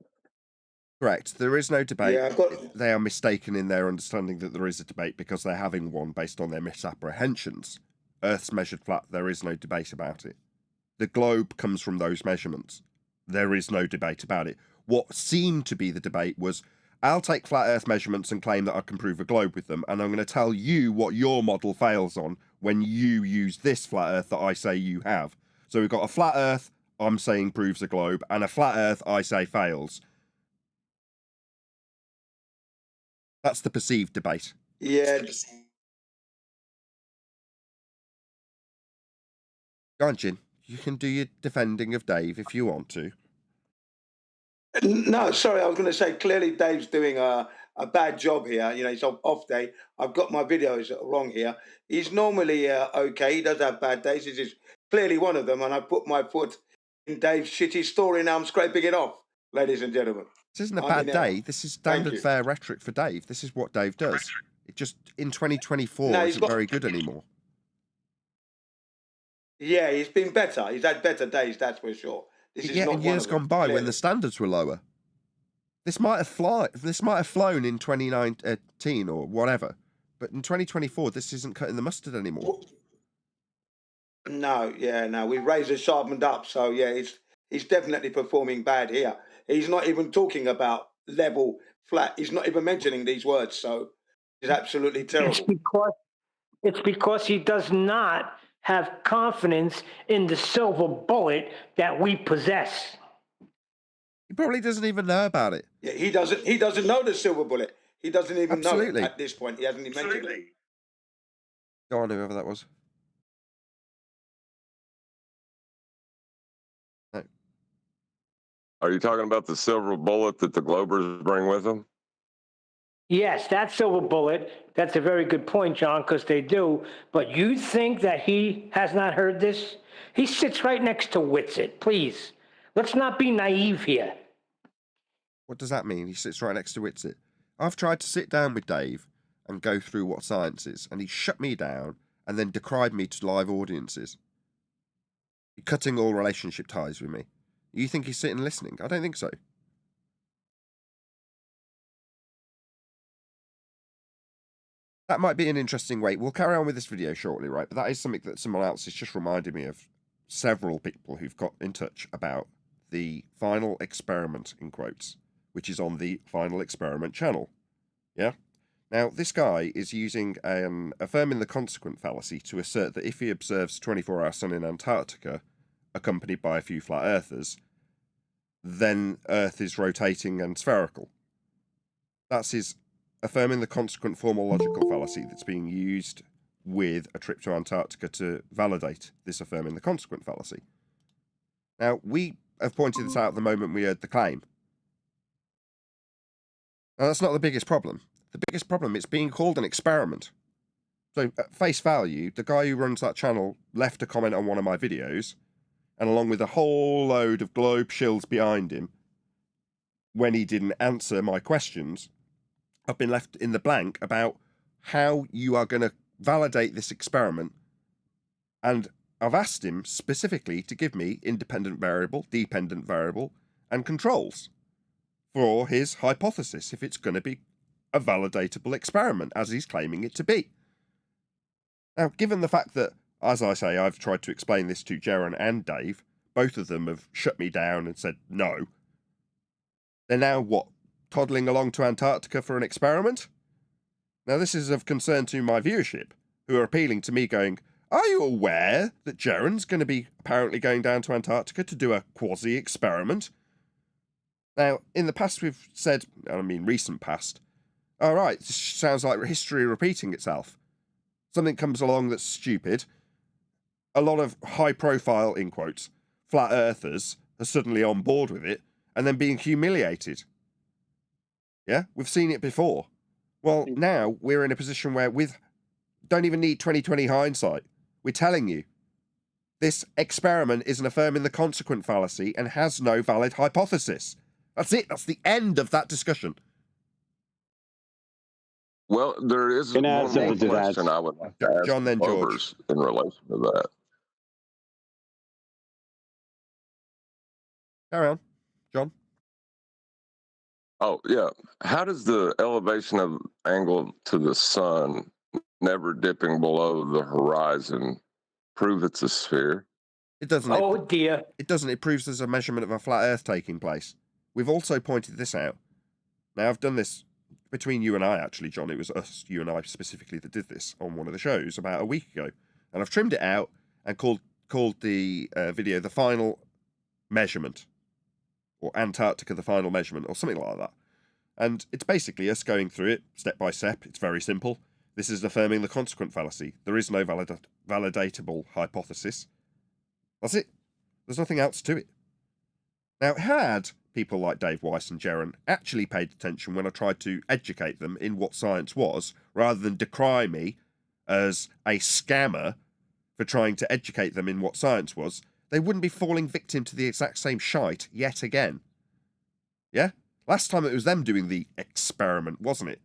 Correct. There is no debate. Yeah, They are mistaken in their understanding that there is a debate because they're having one based on their misapprehensions. Earth's measured flat. There is no debate about it. The globe comes from those measurements. There is no debate about it. What seemed to be the debate was, I'll take flat Earth measurements and claim that I can prove a globe with them, and I'm going to tell you what your model fails on when you use this flat Earth that I say you have. So we've got a flat Earth, I'm saying proves a globe, and a flat Earth I say fails. That's the perceived debate. Yeah. Go on, Jin. You can do your defending of Dave if you want to. No, sorry, I was going to say clearly Dave's doing a bad job here. You know, it's off day. I've got my videos wrong here. He's normally okay. He does have bad days. This is clearly one of them, and I put my foot in Dave's shitty story. Now I'm scraping it off, ladies and gentlemen. This isn't a bad day. This is standard fare rhetoric for Dave. This is what Dave does. It just, in 2024, isn't very good anymore. Yeah, he's been better. He's had better days, that's for sure. This is not in years gone by clearly. when the standards were lower. This might have flown in 2019 or whatever, but in 2024, this isn't cutting the mustard anymore. No, we've razor sharpened up. So yeah, he's definitely performing bad here. He's not even talking about level flat. He's not even mentioning these words. So it's absolutely terrible. It's because he does not have confidence in the silver bullet that we possess. He probably doesn't even know about it. Yeah, he doesn't know the silver bullet. He doesn't even know it at this point. He hasn't even mentioned it. Go on, whoever that was. No. Are you talking about the silver bullet that the Globers bring with them? Yes, that silver bullet, that's a very good point, John, because they do. But you think that he has not heard this? He sits right next to Whitsitt. Please, let's not be naive here. What does that mean? He sits right next to Whitsitt. I've tried to sit down with Dave and go through what science is, and he shut me down and then decried me to live audiences. He's cutting all relationship ties with me. You think he's sitting listening? I don't think so. That might be an interesting way. We'll carry on with this video shortly, right? But that is something that someone else has just reminded me of. Several people who've got in touch about the final experiment, in quotes, which is on the Final Experiment channel. Yeah? Now, this guy is using affirming the consequent fallacy to assert that if he observes 24-hour sun in Antarctica, accompanied by a few flat earthers, then Earth is rotating and spherical. That's his affirming the consequent formal logical fallacy that's being used with a trip to Antarctica to validate this affirming the consequent fallacy. Now, we have pointed this out the moment we heard the claim. Now, that's not the biggest problem. The biggest problem is being called an experiment. So, at face value, the guy who runs that channel left a comment on one of my videos, and along with a whole load of globe shills behind him, when he didn't answer my questions, I've been left in the blank about how you are going to validate this experiment and I've asked him specifically to give me independent variable, dependent variable, and controls for his hypothesis, if it's going to be a validatable experiment, as he's claiming it to be. Now, given the fact that, as I say, I've tried to explain this to Jaron and Dave, both of them have shut me down and said no. They're now, what, toddling along to Antarctica for an experiment? Now, this is of concern to my viewership, who are appealing to me going, are you aware that Jaron's going to be apparently going down to Antarctica to do a quasi-experiment? Now, in the past we've said, I mean recent past, all right, this sounds like history repeating itself. Something comes along that's stupid. A lot of high-profile, in quotes, flat earthers are suddenly on board with it and then being humiliated. Yeah, we've seen it before. Well, now we're in a position where don't even need 20/20 hindsight. We're telling you, this experiment is an affirming the consequent fallacy and has no valid hypothesis. That's it. That's the end of that discussion. Well, there is one more question I would like to ask John, then George, in relation to that. Carry on, John. Oh, yeah. How does the elevation of angle to the sun never dipping below the horizon prove it's a sphere? It doesn't. Oh, dear. It doesn't. It proves there's a measurement of a flat Earth taking place. We've also pointed this out. Now, I've done this between you and I, actually, John. It was us, you and I specifically, that did this on one of the shows about a week ago. And I've trimmed it out and called the video The Final Measurement, or Antarctica The Final Measurement, or something like that. And it's basically us going through it step by step. It's very simple. This is affirming the consequent fallacy. There is no validatable hypothesis. That's it. There's nothing else to it. Now, had people like Dave Weiss and Jaron actually paid attention when I tried to educate them in what science was, rather than decry me as a scammer for trying to educate them in what science was, they wouldn't be falling victim to the exact same shite yet again. Yeah? Last time it was them doing the experiment, wasn't it?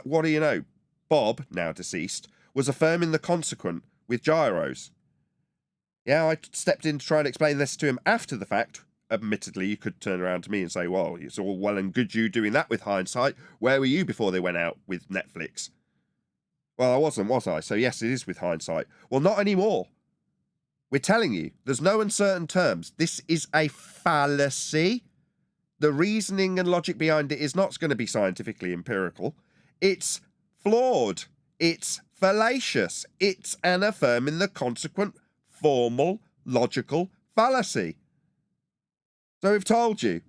What do you know? Bob, now deceased, was affirming the consequent with gyros. Yeah, I stepped in to try and explain this to him after the fact. Admittedly, you could turn around to me and say, well, it's all well and good you doing that with hindsight. Where were you before they went out with Netflix? Well, I wasn't, was I? So yes, it is with hindsight. Well, not anymore. We're telling you, there's no uncertain terms. This is a fallacy. The reasoning and logic behind it is not going to be scientifically empirical. It's flawed. It's fallacious. It's an affirming the consequent formal, logical fallacy. So we've told you.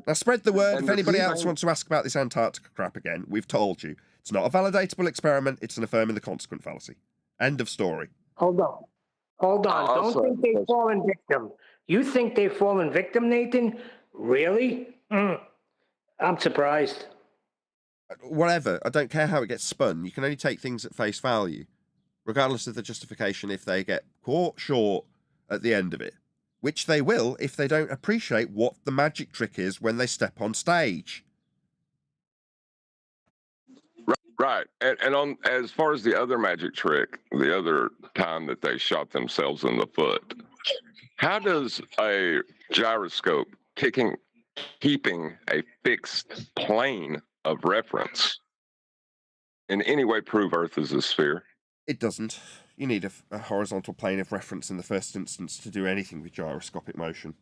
Now spread the word. If anybody else wants to ask about this Antarctica crap again, we've told you. It's not a validatable experiment. It's an affirming the consequent fallacy. End of story. Hold on. Don't think they've fallen victim. You think they've fallen victim, Nathan? Really? I'm surprised. Whatever. I don't care how it gets spun. You can only take things at face value, regardless of the justification, if they get caught short at the end of it. Which they will if they don't appreciate what the magic trick is when they step on stage. Right. And on as far as the other magic trick, the other time that they shot themselves in the foot, how does a gyroscope keeping a fixed plane of reference in any way prove Earth is a sphere? It doesn't. You need a horizontal plane of reference in the first instance to do anything with gyroscopic motion.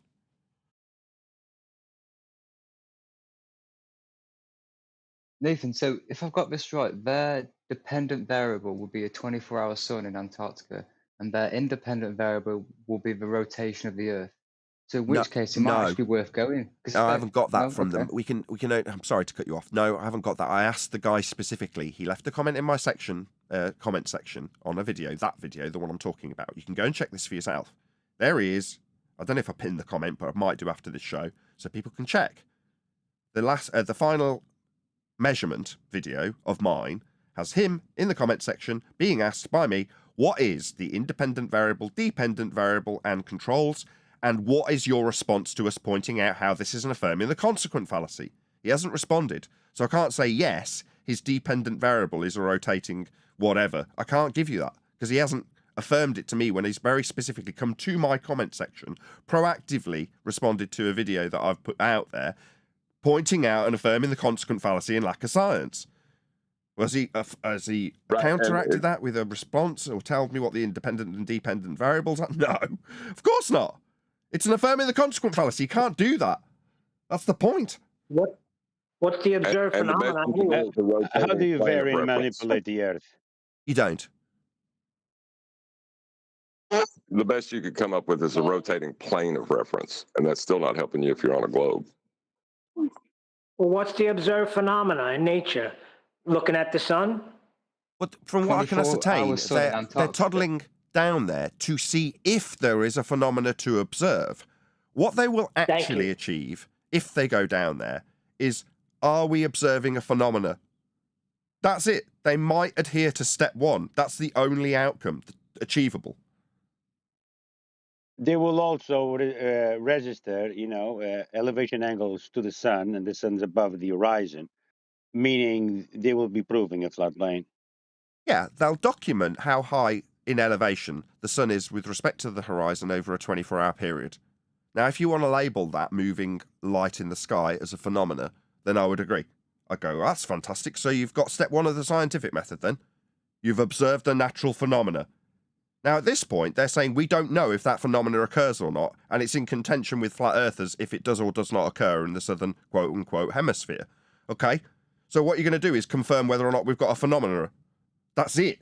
Nathan, so if I've got this right, their dependent variable will be a 24-hour sun in Antarctica, and their independent variable will be the rotation of the Earth. So in which case, it might actually be worth going. No, I haven't got that from them. We can. I'm sorry to cut you off. No, I haven't got that. I asked the guy specifically. He left a comment in my comment section on a video. That video, the one I'm talking about. You can go and check this for yourself. There he is. I don't know if I pinned the comment, but I might do after this show, so people can check. The final measurement video of mine has him in the comment section being asked by me, what is the independent variable, dependent variable, and controls? And what is your response to us pointing out how this is an affirming the consequent fallacy? He hasn't responded. So I can't say, yes, his dependent variable is a rotating whatever. I can't give you that because he hasn't affirmed it to me when he's very specifically come to my comment section, proactively responded to a video that I've put out there, pointing out and affirming the consequent fallacy and lack of science. Has he counteracted that with a response or told me what the independent and dependent variables are? No, of course not. It's an affirming the consequent fallacy. You can't do that. That's the point. What's the observed phenomenon? How do you vary and manipulate the Earth? You don't. The best you could come up with is a rotating plane of reference, and that's still not helping you if you're on a globe. Well, what's the observed phenomena in nature? Looking at the sun? But from what I can ascertain, they're toddling down there to see if there is a phenomena to observe. What they will actually achieve, if they go down there, is, are we observing a phenomena? That's it. They might adhere to step one. That's the only outcome achievable. They will also register, elevation angles to the sun, and the sun's above the horizon, meaning they will be proving a flat plane. Yeah, they'll document how high in elevation the sun is with respect to the horizon over a 24-hour period. Now, if you want to label that moving light in the sky as a phenomena, then I would agree. I'd go, that's fantastic. So you've got step one of the scientific method then. You've observed a natural phenomena. Now, at this point, they're saying we don't know if that phenomena occurs or not, and it's in contention with flat earthers if it does or does not occur in the southern quote-unquote hemisphere. Okay? So what you're going to do is confirm whether or not we've got a phenomena. That's it.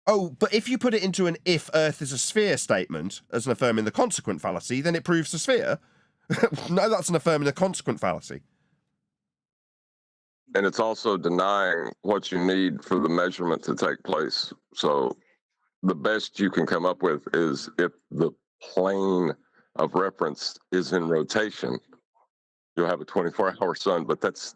Oh, but if you put it into an if Earth is a sphere statement as an affirming the consequent fallacy, then it proves a sphere. No, that's an affirming the consequent fallacy. And it's also denying what you need for the measurement to take place. So the best you can come up with is if the plane of reference is in rotation, you'll have a 24-hour sun, but that's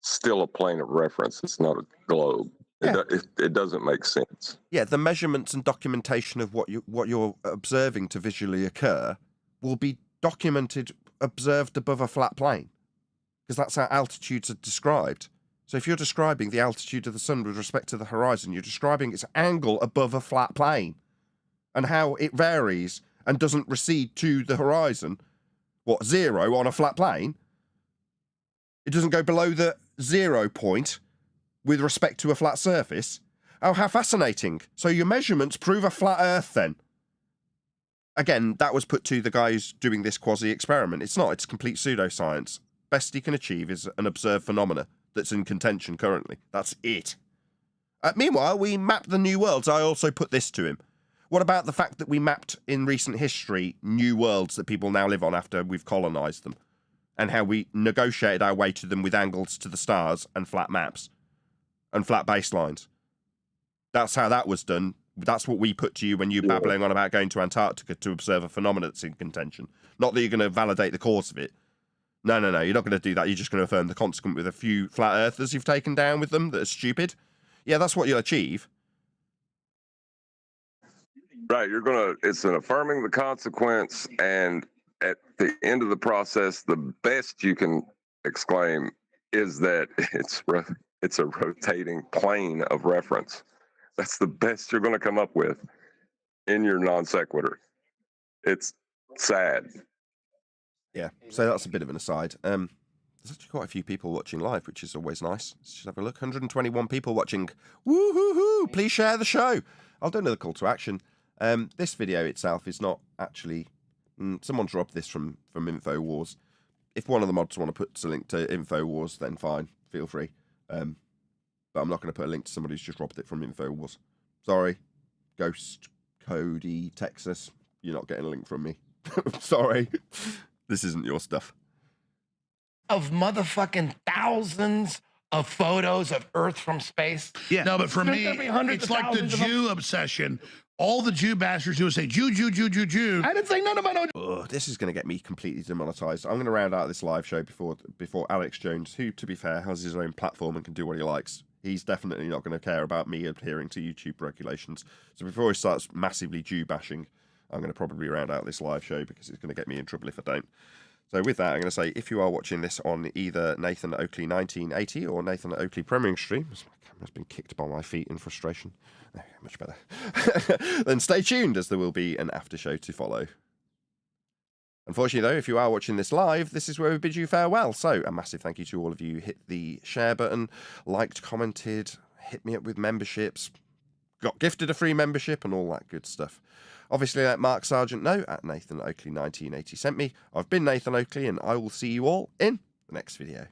still a plane of reference. It's not a globe. Yeah. It doesn't make sense. Yeah, the measurements and documentation of what you're observing to visually occur will be documented, observed above a flat plane, because that's how altitudes are described. So if you're describing the altitude of the sun with respect to the horizon, you're describing its angle above a flat plane and how it varies and doesn't recede to the horizon. What, 0 on a flat plane? It doesn't go below the 0 point with respect to a flat surface. Oh, how fascinating. So your measurements prove a flat Earth then. Again, that was put to the guy who's doing this quasi-experiment. It's not, it's complete pseudoscience. Best he can achieve is an observed phenomena that's in contention currently. That's it. Meanwhile, we mapped the new worlds. I also put this to him. What about the fact that we mapped in recent history new worlds that people now live on after we've colonized them? And how we negotiated our way to them with angles to the stars and flat maps and flat baselines. That's how that was done. That's what we put to you when you're babbling on about going to Antarctica to observe a phenomenon that's in contention. Not that you're going to validate the cause of it. No, you're not going to do that. You're just going to affirm the consequent with a few flat earthers you've taken down with them that are stupid. Yeah, that's what you'll achieve. Right, it's an affirming the consequence, and at the end of the process, the best you can exclaim is that it's a rotating plane of reference. That's the best you're going to come up with in your non sequitur. It's sad. Yeah, so that's a bit of an aside. There's actually quite a few people watching live, which is always nice. Let's just have a look. 121 people watching. Woo-hoo-hoo! Please share the show. I'll do another call to action. This video itself is not actually... someone's robbed this from InfoWars. If one of the mods want to put a link to InfoWars, then fine, feel free. But I'm not going to put a link to somebody who's just robbed it from InfoWars. Sorry, Ghost Cody Texas, you're not getting a link from me. Sorry, this isn't your stuff. Of motherfucking thousands of photos of Earth from space. Yeah. No, but for me, it's like the Jew obsession. All the Jew bastards do is say, Jew, Jew, Jew, Jew, Jew. I didn't say none about no. Oh, this is going to get me completely demonetized. I'm going to round out this live show before Alex Jones, who, to be fair, has his own platform and can do what he likes. He's definitely not going to care about me adhering to YouTube regulations. So before he starts massively Jew bashing, I'm going to probably round out this live show because it's going to get me in trouble if I don't. So with that, I'm going to say, if you are watching this on either Nathan Oakley 1980 or Nathan Oakley premiering stream, my camera's been kicked by my feet in frustration. There, much better. Then stay tuned, as there will be an after show to follow. Unfortunately, though, if you are watching this live, this is where we bid you farewell. So a massive thank you to all of you who hit the share button, liked, commented, hit me up with memberships, got gifted a free membership and all that good stuff. Obviously, let Mark Sargent know at Nathan Oakley 1980 sent me. I've been Nathan Oakley, and I will see you all in the next video.